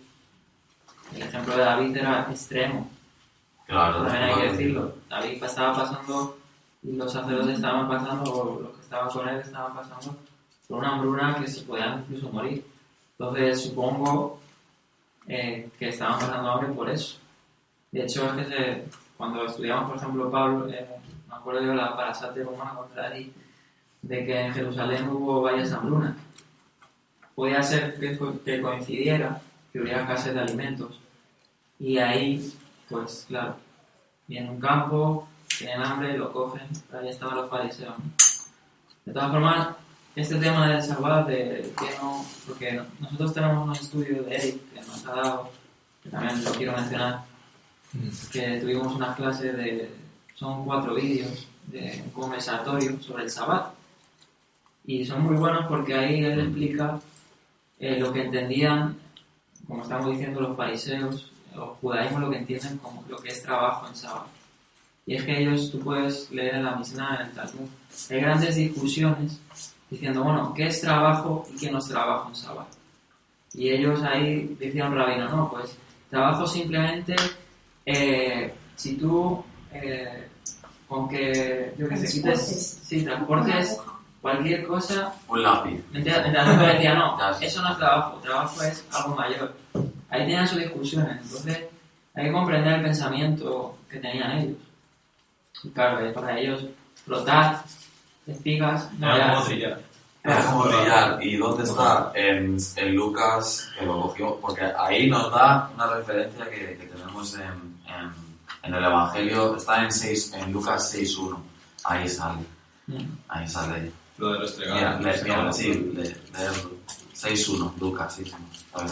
El ejemplo de David era extremo. Claro, También hay que decirlo. David estaba pasando, y los sacerdotes estaban pasando, o los que estaban con él estaban pasando por una hambruna que se podían incluso morir. Entonces supongo que estaban pasando hambre por eso. De hecho, es que cuando estudiamos, por ejemplo, Pablo, me acuerdo yo la Parashat romana contra ahí, de que en Jerusalén hubo varias hambrunas. Podía ser que coincidiera, que hubiera escasez de alimentos. Y ahí, pues claro, viene un campo, tienen hambre, lo cogen, ahí estaban los fariseos, ¿no? De todas formas, este tema del Shabbat, porque nosotros tenemos un estudio de Eric que nos ha dado, que también lo quiero mencionar, que tuvimos una clase son 4 vídeos de un conversatorio sobre el Shabbat. Y son muy buenos porque ahí él explica lo que entendían, como estamos diciendo, los fariseos, los judaísmos lo que entienden como lo que es trabajo en Shabbat. Y es que ellos, tú puedes leer en la Mishnah, en el Talmud, hay grandes discusiones diciendo, bueno, ¿qué es trabajo y qué no es trabajo en Shabbat? Y ellos ahí decían, rabino, no, pues trabajo simplemente si tú con que yo que sé, quites, sí, transportes cualquier cosa, un lápiz. mientras yo decía, no, eso no es trabajo es algo mayor. Ahí tenían sus discusiones, entonces hay que comprender el pensamiento que tenían ellos. Y claro, para ellos flotar espigas no Era era como trillar. Es como brillar. ¿Y dónde está? En Lucas, que lo cogió, porque ahí nos da una referencia que tenemos en el Evangelio, está en Lucas 6.1. Ahí sale. Ahí sale. Lo de restregar. Mira, sí, leerlo. 6.1, Lucas 6.1. A ver.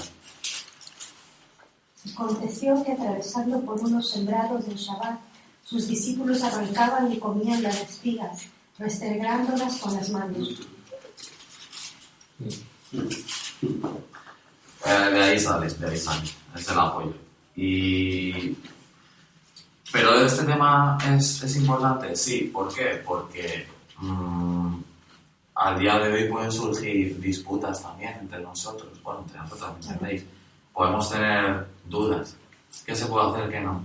Aconteció que atravesando por unos sembrados del Shabbat, sus discípulos arrancaban y comían las espigas, restregándolas con las manos. De ahí sale, es el apoyo. Pero este tema es importante, sí. ¿Por qué? Porque al día de hoy pueden surgir disputas también entre nosotros. Bueno, entre nosotros, ¿me entendéis? Podemos tener dudas. ¿Qué se puede hacer, qué no?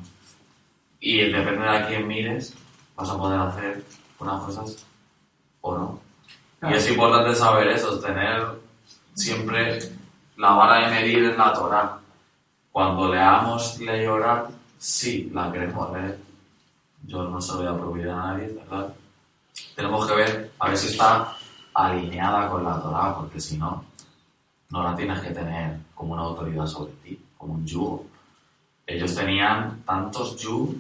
Y depende de a quién mires, vas a poder hacer unas cosas o no. Y es importante saber eso, tener siempre la vara de medir en la Torá. Cuando leamos ley oral, sí, la queremos leer. Yo no se lo voy a prohibir a nadie, ¿verdad? Tenemos que ver a ver si está alineada con la Torá, porque si no, no la tienes que tener como una autoridad sobre ti, como un yugo. Ellos tenían tantos yugos,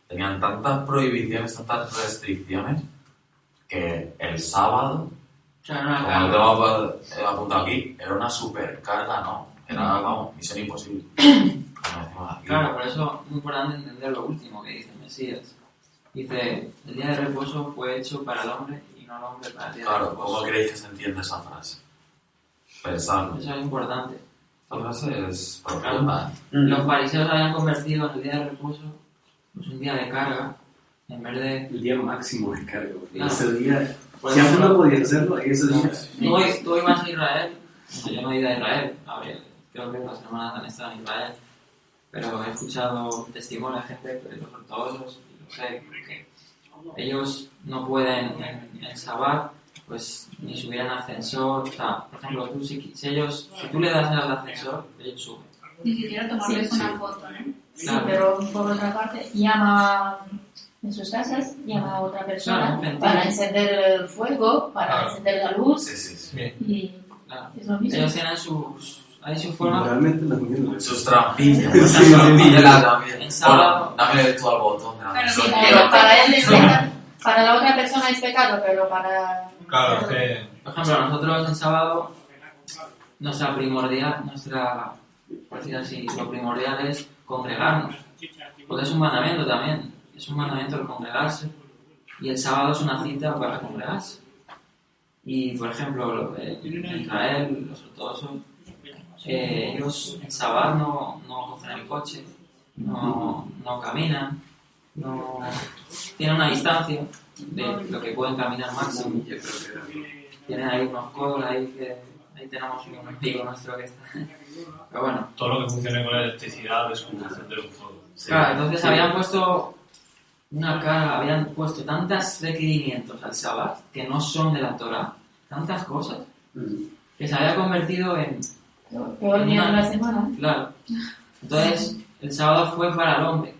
tenían tantas prohibiciones, tantas restricciones, que el sábado, como lo tengo apuntado aquí, era una supercarga, ¿no? Era, vamos, misión imposible. Claro, por eso es muy importante entender lo último que dice Mesías. Dice, el día de reposo fue hecho para el hombre y no el hombre para el día de reposo. ¿Cómo creéis que se entiende esa frase? Pensadlo. Eso es importante. Esta frase es profunda. Los fariseos habían convertido en el día de reposo pues, un día de carga, en vez de... El día máximo de carga, porque Claro. ese día, Por si eso- aún no podía hacerlo, ese día... Tú ibas a Israel, yo no he ido a Israel, a ver, creo que las hermanas han estado en Israel, pero he escuchado testimonios de gente de los ortodoxos, y lo sé, que ellos no pueden en Shabbat, pues ni subir en ascensor, o sea, por ejemplo, tú, si tú le das al ascensor, ellos suben. Ni siquiera tomarles Sí, una sí. foto, ¿no? Sí, Claro. pero por otra parte, llama en sus casas, llama a otra persona Claro, para encender el fuego, para Claro. encender la luz, Sí. y Claro. es lo mismo. Ellos tienen hay su forma. Realmente las mismas. Sus trampillas. Sí, Sus trampillas también. En sábado- Dame tú al botón. Pero sí, Pero para él es pecado, para la otra persona es pecado, pero para... Claro, es que... Por ejemplo, nosotros en sábado, por decir así, lo primordial es congregarnos. Porque es un mandamiento también, es un mandamiento el congregarse. Y el sábado es una cita para congregarse. Y, por ejemplo, en Israel, los ortodoxos, ellos en sábado no cogen el coche, no caminan, no tienen una distancia de lo que pueden caminar máximo. Tienen ahí unos codos, ahí tenemos un amigo nuestro que está. Pero bueno. Todo lo que funcione con la electricidad es como encender un fuego. Sí. Claro, entonces habían puesto habían puesto tantos requerimientos al Shabbat que no son de la Torah, tantas cosas, que se había convertido en... Peor día de la semana. Claro. Entonces, el sábado fue para el hombre,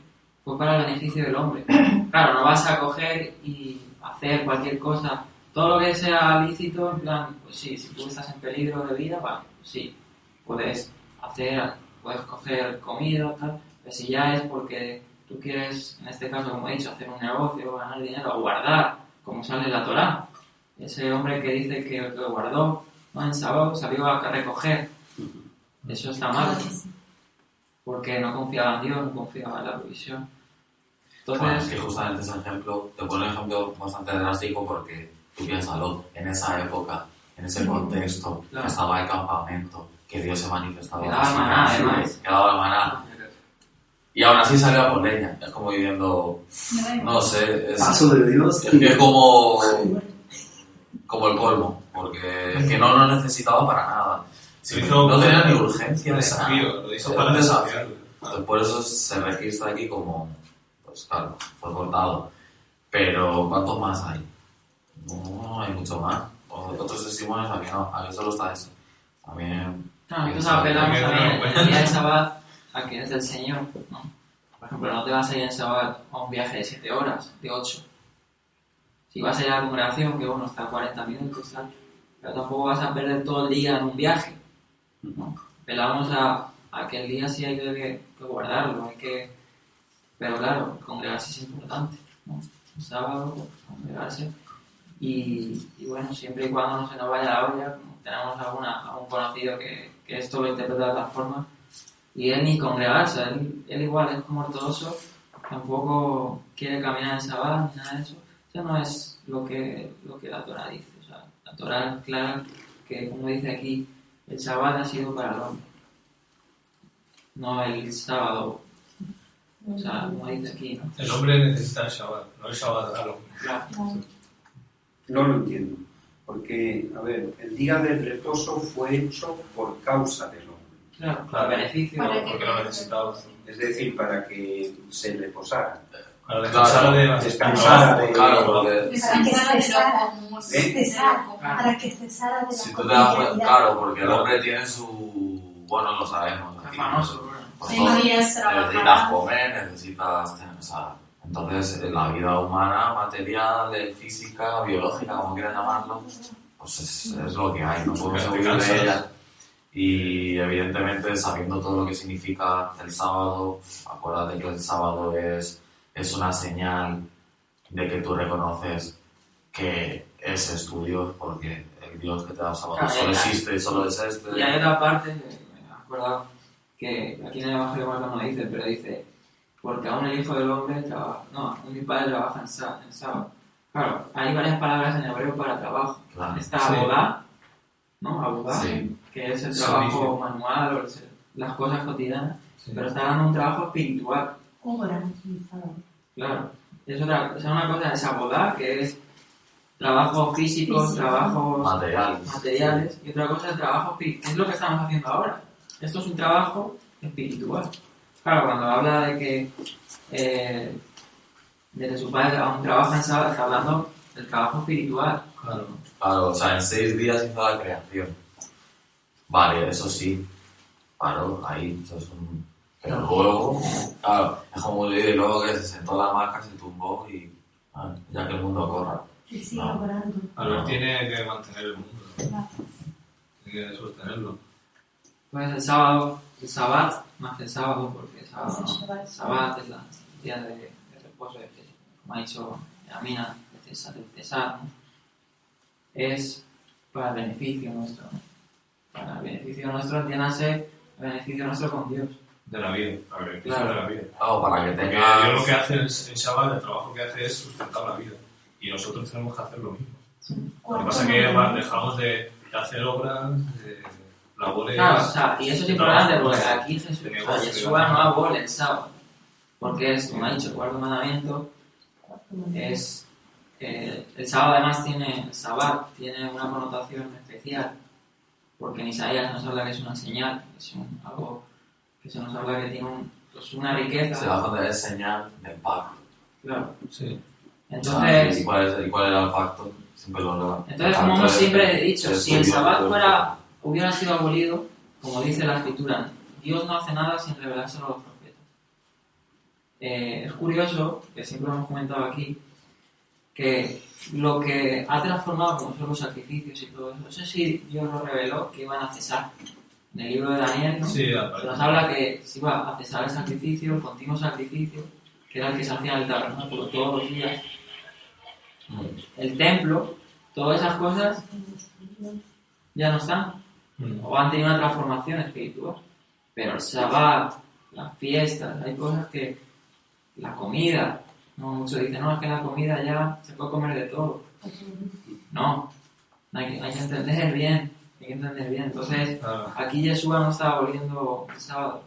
fue para el beneficio del hombre. Claro, no vas a coger y hacer cualquier cosa, todo lo que sea lícito, en plan, pues sí, si tú estás en peligro de vida, vale, pues sí, puedes coger comida, tal, pero si ya es porque tú quieres, en este caso, como he dicho, hacer un negocio, ganar dinero, o guardar, como sale en la Torá, ese hombre que dice que guardó, ¿no? En sábado salió a recoger. Eso está mal, porque no confiaba en Dios, no confiaba en la provisión. Bueno, es Entonces, que justamente ese ejemplo, te pone un ejemplo bastante drástico porque tú piénsalo, en esa época, en ese contexto, Claro. que estaba el campamento, que Dios se manifestaba. Que daba maná, además. Que daba el maná. Y aún así salía por leña. Es como viviendo, no sé, Paso de Dios. es que es como el colmo, porque es que no lo necesitaba para nada. Sí, no tenía ni urgencia de nada. Lo hizo Era para un desafío. desafiarlo. Entonces, por eso se registra aquí como, pues claro, fue cortado. Pero ¿cuántos más hay? No hay mucho más. Otros testimonios aquí no, aquí solo está eso. También... entonces apelamos también en el día de Shabbat a que es del Señor, ¿no? Por ejemplo, no te vas a ir en Shabbat a un viaje de 7 horas, de 8. Si vas a ir a la congregación, que bueno, está a 40 minutos, tal, pero tampoco vas a perder todo el día en un viaje, ¿no? Apelamos a que el día sí hay que guardarlo, pero claro, congregarse es importante, ¿no? El sábado, congregarse, Y bueno, siempre y cuando no se nos vaya la olla, como tenemos algún conocido que esto lo interpreta de otra forma, y él ni congregarse, él igual es como ortodoxo, tampoco quiere caminar en Shabbat ni nada de eso. Eso no es lo que la Torá dice. O sea, la Torá es clara que, como dice aquí, el Shabbat ha sido para el hombre, no el sábado. O sea, como dice aquí, ¿no? El hombre necesita el Shabbat, no el Shabbat al hombre. Claro. No lo entiendo. Porque, a ver, el día del reposo fue hecho por causa del hombre. Claro, para beneficio. Porque lo necesitaba. Es decir, para que se reposara. Para descansar de las Descansara de... Claro, porque Para que cesara de la si tú te das cuenta, cotidianidad. claro, porque el hombre tiene su... Bueno, lo sabemos. Es aquí, famoso. pues, Sí, días necesitas trabajarás. comer, necesitas tener, o sea, entonces la vida humana, material, física, biológica, como quieras llamarlo, pues es lo que hay, no podemos huir de ella. Y evidentemente, sabiendo todo lo que significa el sábado, acuérdate que el sábado es una señal de que tú reconoces que ese es tu Dios, porque el Dios que te da el sábado Claro, solo ya. existe y solo es este. Y hay otra parte, me acuerdo que aquí en el Evangelio Marcos no dice, pero dice, porque aún el Hijo del Hombre trabaja, no, aún mi Padre trabaja en sábado. Claro, hay varias palabras en hebreo para trabajo. Claro. Está Sí. abodá, ¿no? Abodá, Sí. que es el Servicio. trabajo manual o las cosas cotidianas, Sí. pero está dando un trabajo espiritual. Obra y sábado. Claro, es otra, o sea, una cosa es abodá, que es trabajos físicos, Físico. trabajos Materiales. y otra cosa es el trabajo espiritual. Es lo que estamos haciendo ahora. Esto es un trabajo espiritual. Claro, cuando habla de que su padre aún trabaja en sábado, está hablando del trabajo espiritual. Claro. Claro, o sea, en 6 días hizo la creación. Vale, eso sí. Claro, ahí, eso es un... Pero luego, claro, es como y luego que se sentó en la hamaca, se tumbó y... ya que el mundo corra. Y sigue No. orando. Albert tiene que mantener el mundo, ¿no? Tiene que sostenerlo. Pues el sábado, el Sabbat, más que el sábado, porque el sábado, Es el ¿no? Shabbat. El Sabbat es el día de reposo, como ha dicho Amina, de cesar, ¿no? Es para el beneficio nuestro, ¿no? Para el beneficio nuestro, entiéndase, el beneficio nuestro con Dios. De la vida, a ver, Claro. de la vida. Claro, para que Porque tengas... Dios lo que hace en Shabbat, el trabajo que hace es sustentar la vida. Y nosotros tenemos que hacer lo mismo. Lo que pasa es que dejamos de hacer obras, de labores... Claro, o sea, y eso es importante porque trabajo, aquí Jesús, de o sea, negocio, Yeshua no abole el sábado, porque es, como ha dicho, el cuarto mandamiento, es el sábado además tiene, el Sabbat tiene una connotación especial, porque en Isaías nos habla que es una señal, es algo que se nos habla que tiene pues una riqueza. Se va a poner señal del pacto. Claro. Sí. Entonces, ¿Y cuál era el pacto? Siempre lo... entonces como hemos siempre dicho, es si el Dios, Sabbat Dios. hubiera sido abolido, como dice la Escritura, Dios no hace nada sin revelárselo a los profetas. Es curioso, que siempre lo hemos comentado aquí, que lo que ha transformado como son los sacrificios y todo eso, no sé si Dios lo reveló que iban a cesar. En el libro de Daniel, ¿no? Sí, Se nos habla que se iba a cesar el sacrificio, el continuo sacrificio, que era el que se hacía en el tabernáculo todos los días. El templo, todas esas cosas ya no están, o han tenido una transformación espiritual. Pero el Shabbat, las fiestas, hay cosas que... La comida, no muchos dicen, no, es que la comida ya se puede comer de todo. No, hay que entender bien, hay que entender bien. Entonces, Claro. aquí Yeshua no está aboliendo el sábado,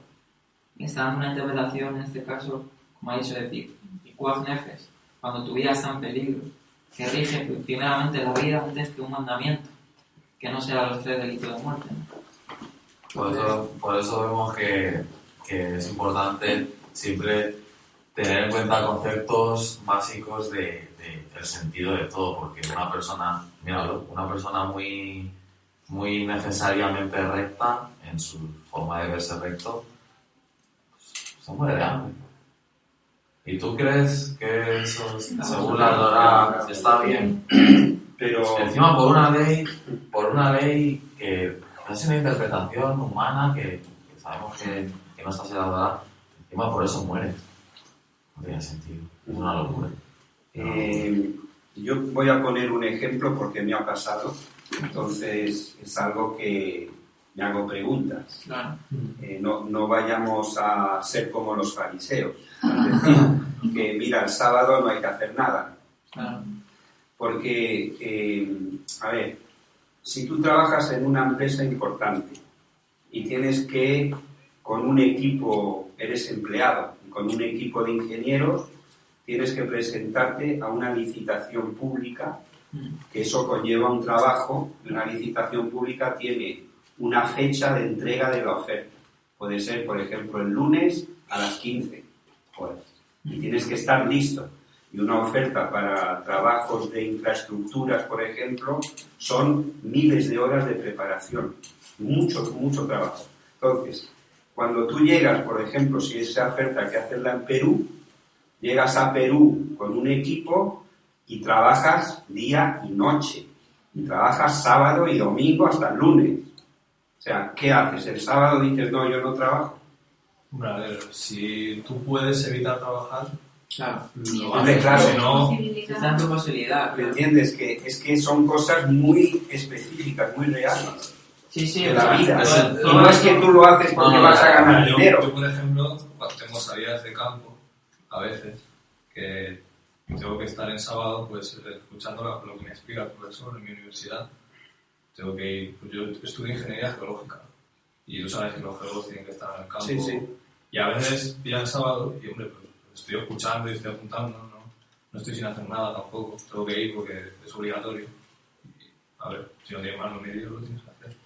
está dando una interpretación, en este caso, como ha dicho, de Pikuach Nefesh, cuando tu vida está en peligro, que rige primeramente la vida antes que un mandamiento, que no sea los 3 delitos de muerte, ¿no? Por eso vemos que es importante siempre tener en cuenta conceptos básicos del sentido de todo, porque una persona, míralo, una persona muy, muy necesariamente recta en su forma de verse recto, pues, se muere de hambre. ¿Y tú crees que eso, según la Torá, está bien? Pero Encima por una ley que es una interpretación humana que sabemos que no está siendo dada, encima por eso mueres. No tiene sentido, es una locura. Yo voy a poner un ejemplo porque me ha pasado, entonces es algo que me hago preguntas. Claro. No vayamos a ser como los fariseos, es decir, que mira, el sábado no hay que hacer nada. Claro. Porque, a ver, si tú trabajas en una empresa importante y tienes que, con un equipo, eres empleado, y con un equipo de ingenieros, tienes que presentarte a una licitación pública, que eso conlleva un trabajo, y una licitación pública tiene una fecha de entrega de la oferta. Puede ser, por ejemplo, el lunes a las 15 horas. Y tienes que estar listo. Y una oferta para trabajos de infraestructuras, por ejemplo, son miles de horas de preparación. Mucho trabajo. Entonces, cuando tú llegas, por ejemplo, si esa oferta que hacerla en Perú, llegas a Perú con un equipo y trabajas día y noche. Y trabajas sábado y domingo hasta el lunes. O sea, ¿qué haces? ¿El sábado dices, no, yo no trabajo? Hombre, a ver, si tú puedes evitar trabajar, Claro. lo Hombre, haces, claro. si no... Si está en tu posibilidad. ¿Me entiendes? Que es que son cosas muy específicas, muy reales Sí, de la vida. todo Y no es que tú lo haces porque No, vas a ganar Yo, dinero. por ejemplo, cuando tengo salidas de campo, a veces, que tengo que estar en sábado, pues escuchando lo que me explica el profesor en mi universidad. Tengo que ir, pues yo estudio ingeniería geológica y tú sabes que los geólogos tienen que estar en el campo. Sí, sí. Y a veces pillan el sábado y, hombre, pues estoy escuchando y estoy apuntando, no estoy sin hacer nada tampoco. Tengo que ir porque es obligatorio. Y, a ver, si no tienes más medios, lo tienes que hacer.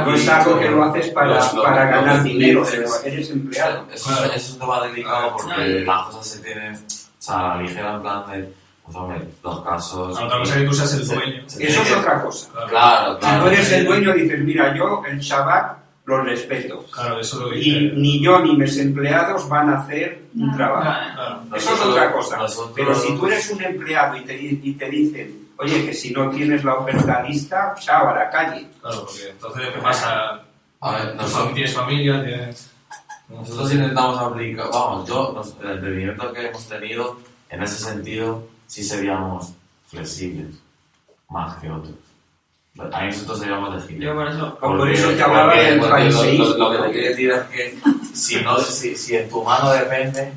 No es algo que lo haces para ganar lo que dinero, dices- pero eres empleado. Es un tema delicado porque Claro. las cosas se tienen, o sea, a la ligera en plan de, pues hombre, los casos... Otra cosa es que tú seas el se- dueño. se Eso tiene es que- otra cosa. Claro, Si claro. tú eres el dueño, dices, mira, yo el Shabbat lo respeto. Claro, eso lo Y dice. ni yo ni mis empleados van a hacer un trabajo. Claro. Claro. Eso es otra cosa. Nosotros- Pero si tú eres un empleado y te dicen, oye, que si no tienes la oferta lista, chao, a la calle. Claro, porque entonces, ¿qué pasa? A ver, nosotros, Tienes familia, tienes... nosotros intentamos aplicar, vamos, el entendimiento que hemos tenido, en ese sentido, sí seríamos flexibles, más que otros. Ahí nosotros seríamos Yo elegibles. por eso... Por eso te hablaba del fariseísmo. Lo que te quiero decir es que si en tu mano depende,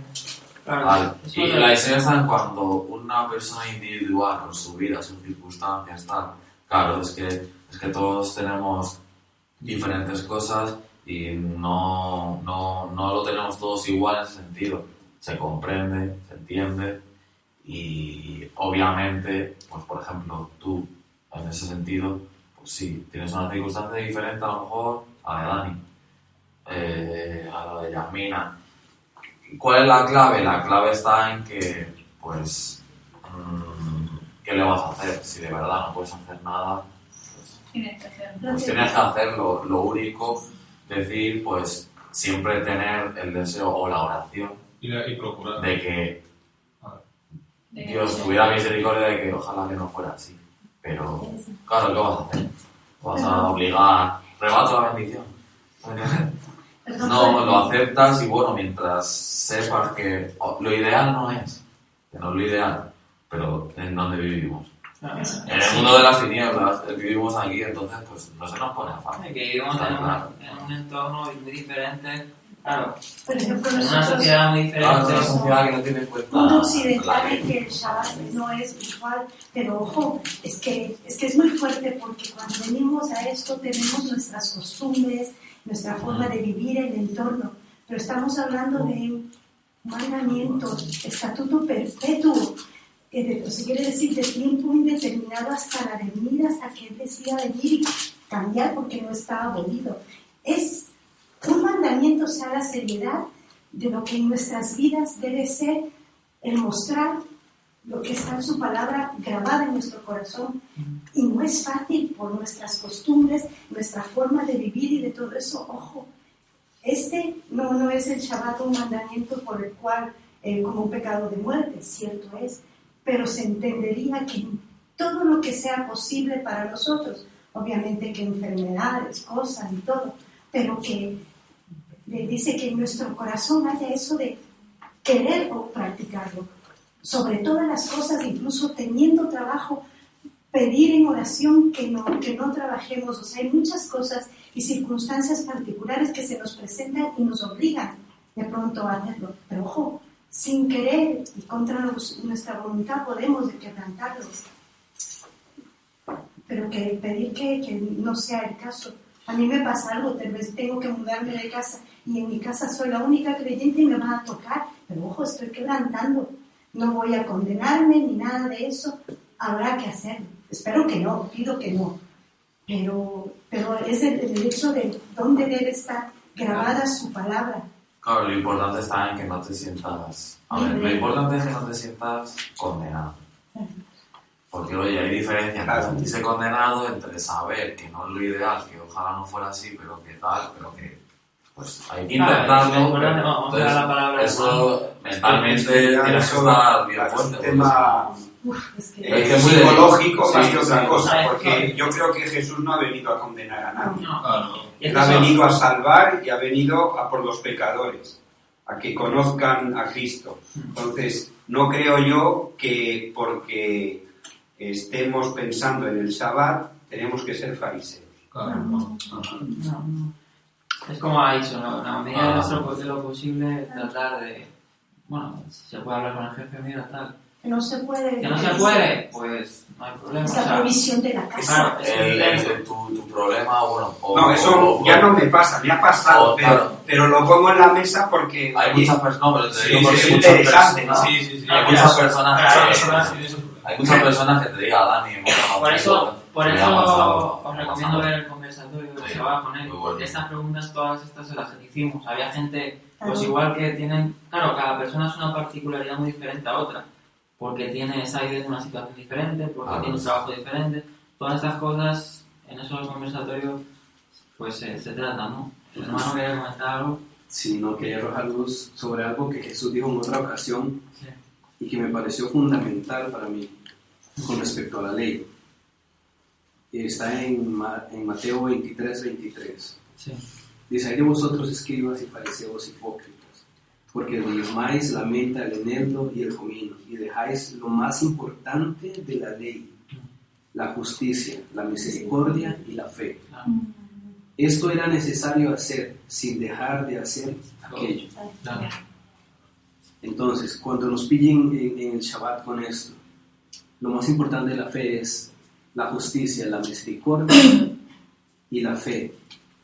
Claro, vale. eso Y es- la diferencia es cuando una persona individual, con su vida, sus circunstancias, tal, claro, es que todos tenemos diferentes cosas y no lo tenemos todos igual en ese sentido. Se comprende, se entiende y obviamente, pues por ejemplo, tú en ese sentido, pues sí, tienes una circunstancia diferente a lo mejor a la de Dani, a la de Yasmina. ¿Cuál es la clave? La clave está en que, pues, ¿qué le vas a hacer? Si de verdad no puedes hacer nada, Tienes que hacerlo. pues tienes que hacerlo. Lo único, decir, pues, siempre tener el deseo o la oración Y procurar. de que De- Dios tuviera misericordia de que ojalá que no fuera así. Pero, claro, ¿qué vas a hacer? ¿Vas a obligar? ¿Rebato la bendición? No, lo aceptas y bueno, mientras sepas que lo ideal no es, que no es lo ideal, pero en donde vivimos. Claro. En el mundo de las tinieblas vivimos aquí, entonces pues no se nos pone fácil. Que vivimos Está en claro. un entorno muy diferente, claro, Por ejemplo, en una nosotros, sociedad muy Claro, es diferente. una sociedad que no tiene en cuenta un la occidental ley. que el Shabbat no es virtual, pero ojo, es que es muy fuerte porque cuando venimos a esto tenemos nuestras costumbres, nuestra forma de vivir, el entorno, pero estamos hablando de un mandamiento, estatuto perpetuo, o sea, quiere decir de tiempo indeterminado hasta la venida, hasta que Él decida venir y cambiar porque no está abolido. Es un mandamiento, o sea, la seriedad de lo que en nuestras vidas debe ser el mostrar lo que está en su palabra grabada en nuestro corazón. Y no es fácil por nuestras costumbres, nuestra forma de vivir y de todo eso. Ojo, no es el Shabbat un mandamiento por el cual, como un pecado de muerte, cierto es, pero se entendería que todo lo que sea posible para nosotros, obviamente que enfermedades, cosas y todo, pero que le dice que en nuestro corazón haya eso de querer o practicarlo. sobre todas las cosas, incluso teniendo trabajo, pedir en oración que no trabajemos. O sea, hay muchas cosas y circunstancias particulares que se nos presentan y nos obligan de pronto a hacerlo. Pero ojo, sin querer y contra nuestra voluntad podemos quebrantarlos. Pero que pedir que no sea el caso. A mí me pasa algo, tal vez tengo que mudarme de casa y en mi casa soy la única creyente y me va a tocar. Pero ojo, estoy quebrantando. No voy a condenarme ni nada de eso. Habrá que hacerlo. Espero que no, pido que no. Pero es el hecho de dónde debe estar grabada su palabra. Claro, lo importante está en que no te sientas... A ver, lo importante es que no te sientas condenado. Porque, oye, hay diferencia entre sentirse condenado, entre saber que no es lo ideal, que ojalá no fuera así, pero que tal, pero que... Pues hay que intentarlo. Vamos a dar la palabra. Eso mentalmente tienes que estar bien fuerte. Es psicológico más que otra cosa, porque yo creo que Jesús no ha venido a condenar a nadie. Él ha venido a salvar y ha venido a por los pecadores, a que conozcan a Cristo. Entonces, no creo yo que porque estemos pensando en el Shabbat tenemos que ser fariseos. No. Es como ha dicho, ¿no? En la medida de lo posible tratar de... Bueno, si se puede hablar con el jefe, mira, tal. Que no se puede. Que no se puede, pues no hay problema. Es la provisión de la casa. Claro, tu problema, bueno... No, eso ya no me pasa, me ha pasado, pero lo pongo en la mesa porque... Hay muchas personas, pero te digo porque es interesante, ¿no? Sí. Hay muchas personas que te digan, Dani... Por eso os recomiendo ver el conversatorio de Shabbat con él, porque estas preguntas, todas estas se las hicimos. Había gente, pues igual que tienen... Claro, cada persona es una particularidad muy diferente a otra. Porque tiene salido en una situación diferente, porque tiene un trabajo diferente. Todas estas cosas en esos conversatorios pues se tratan, ¿no? El hermano quería comentar algo. Sí, no, quería arrojar luz sobre algo que Jesús dijo en otra ocasión y que me pareció fundamental para mí con respecto a la ley. Está en Mateo 23:23. Sí. Dice: hay de vosotros, escribas y fariseos hipócritas, porque diezmáis la menta, el eneldo y el comino, y dejáis lo más importante de la ley, la justicia, la misericordia y la fe. Esto era necesario hacer sin dejar de hacer aquello. Entonces, cuando nos pillen en el Shabbat con esto, lo más importante de la fe es la justicia, la misericordia y la fe.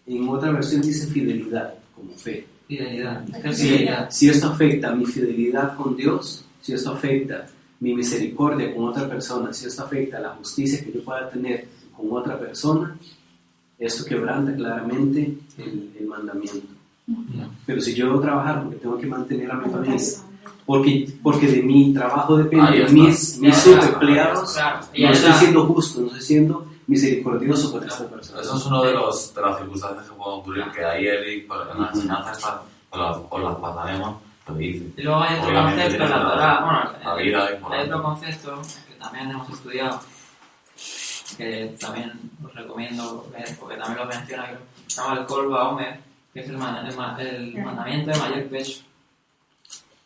En otra versión dice fidelidad como fe. Fidelidad. Si esto afecta mi fidelidad con Dios, si esto afecta mi misericordia con otra persona, si esto afecta la justicia que yo pueda tener con otra persona, esto quebranta claramente el mandamiento. Pero si yo debo trabajar porque tengo que mantener a mi familia, porque de mi trabajo dependen mis subempleados, no estoy siendo justo, no estoy siendo misericordioso con esta persona. Eso es uno de las circunstancias que pueden ocurrir, que ahí Eric, en la enseñanza esta, os las pasaremos, lo dice. Y luego hay otro concepto en la Torá, la vida hay otro concepto que también hemos estudiado, que también os recomiendo ver, porque también lo menciona, que se llama el Kol Vaomer, que es el mandamiento de mayor peso.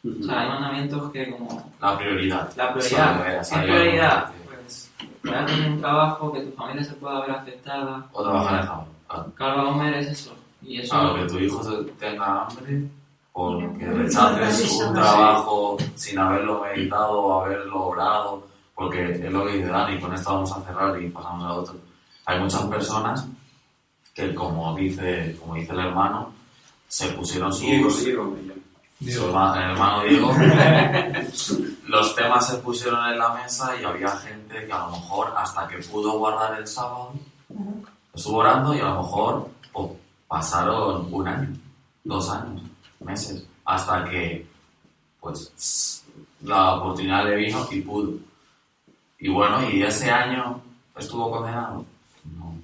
O sea, hay mandamientos que como... La prioridad. ¿Qué prioridad? Pues, para tener un trabajo, que tu familia se pueda ver afectada. O trabajar en Java. Kol Vaomer es eso. Y eso... Claro, que tu hijo tenga hambre, porque rechaces un trabajo sin haberlo meditado o haberlo obrado, porque es lo que dice Dani, con esto vamos a cerrar y pasamos a otro. Hay muchas personas que, como dice el hermano, se pusieron el hermano Diego, los temas se pusieron en la mesa y había gente que a lo mejor hasta que pudo guardar el sábado estuvo orando y a lo mejor pasaron 1 año, 2 años, meses, hasta que pues la oportunidad le vino y pudo. Y bueno, ¿y ese año estuvo condenado? No.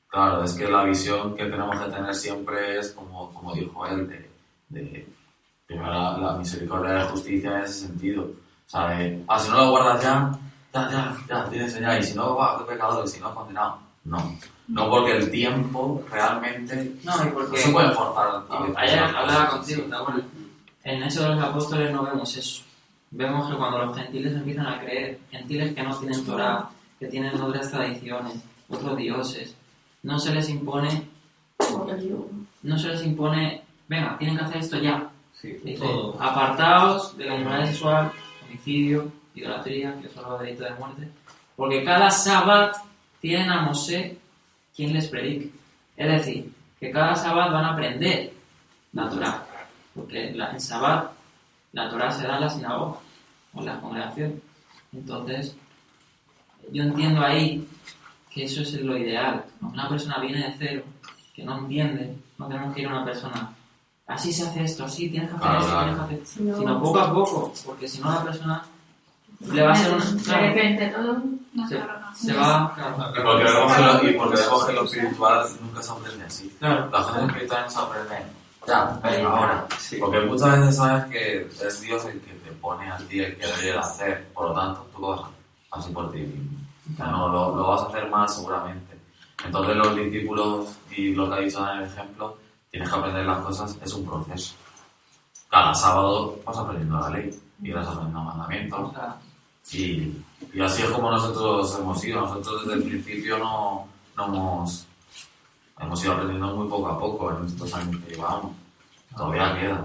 Claro, es que la visión que tenemos que tener siempre es, como dijo él, de primero la misericordia y la justicia en ese sentido. O sea, si no lo guardas ya, tienes ya, y si no, qué pecador, y si no, condenado. No, porque el tiempo realmente no se puede forzar. Ayer hablaba contigo, ¿te acuerdas? En Hechos de los Apóstoles no vemos eso. vemos que cuando los gentiles empiezan a creer, gentiles que no tienen Torá, que tienen otras tradiciones, otros dioses, no se les impone, venga, tienen que hacer esto ya. Sí, Dice, todo. apartaos de la inmoralidad sexual, homicidio, idolatría, que son los delitos de muerte, porque cada sábado tienen a Mosé quien les predique. Es decir, que cada sábado van a aprender la Torá, porque en sábado la Torá se da en la sinagoga o en la congregación. Entonces, yo entiendo ahí que eso es lo ideal. Cuando una persona viene de cero, que no entiende, no tenemos que ir a una persona, así se hace esto, así tienes que hacer esto, tienes que hacer, sino poco a poco, porque si no la persona le va a ser De repente todo. se va, claro. Y porque vemos que lo espiritual nunca se aprende así. Claro. La gente espiritual no se aprende ya, venga, ahora. Porque muchas veces sabes que es Dios el que te pone a ti el que debe hacer, por lo tanto tú lo vas a hacer así por ti mismo. O sea, no, lo vas a hacer mal seguramente. Entonces los discípulos, y lo que ha dicho en el ejemplo, tienes que aprender las cosas, es un proceso. Cada sábado vas aprendiendo la ley, y vas aprendiendo mandamientos. Y así es como nosotros hemos ido. Nosotros desde el principio no hemos ido aprendiendo muy poco a poco en estos años que llevamos. Todavía queda.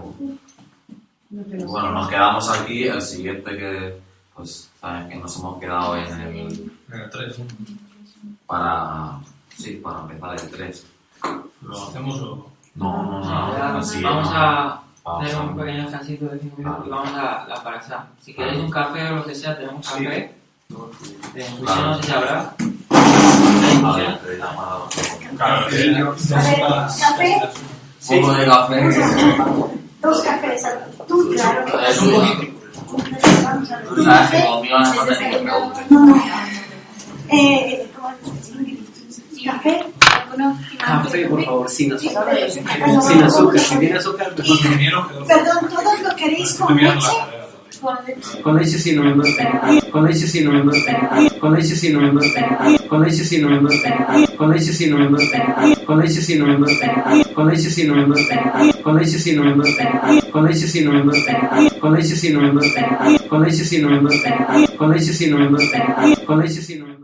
Bueno, nos quedamos aquí. El siguiente que, pues, sabes que nos hemos quedado en el 3. para empezar el 3. ¿Lo hacemos o...? No. Así, vamos a vamos hacer a- un pequeño descansito de 5 minutos y vamos a la parasha. Si queréis un café o lo que sea, tenemos café. No sé si habrá. A ver, te llama- Café. Un poco de café. 2 cafés. Tú, claro. Es un poquito. Vamos a ver. Tú sabes que conmigo no me tenéis que preguntar. No. Café. Café, por favor, sin azúcar. Ah, Sin azúcar, si tiene azúcar, mejor. Perdón, ¿todos lo queréis con leche? Con leche sí, no. Con leche sí, no. Con leche sí, no. Con leche sí, no. Con leche sí, no. Con leche sí, no. Con leche sí, no. Con leche sí, no. Con leche sí, no. Con leche sí, no. Con leche sí, no. Con leche sí, no. Con leche sí, no. Con leche sí, no.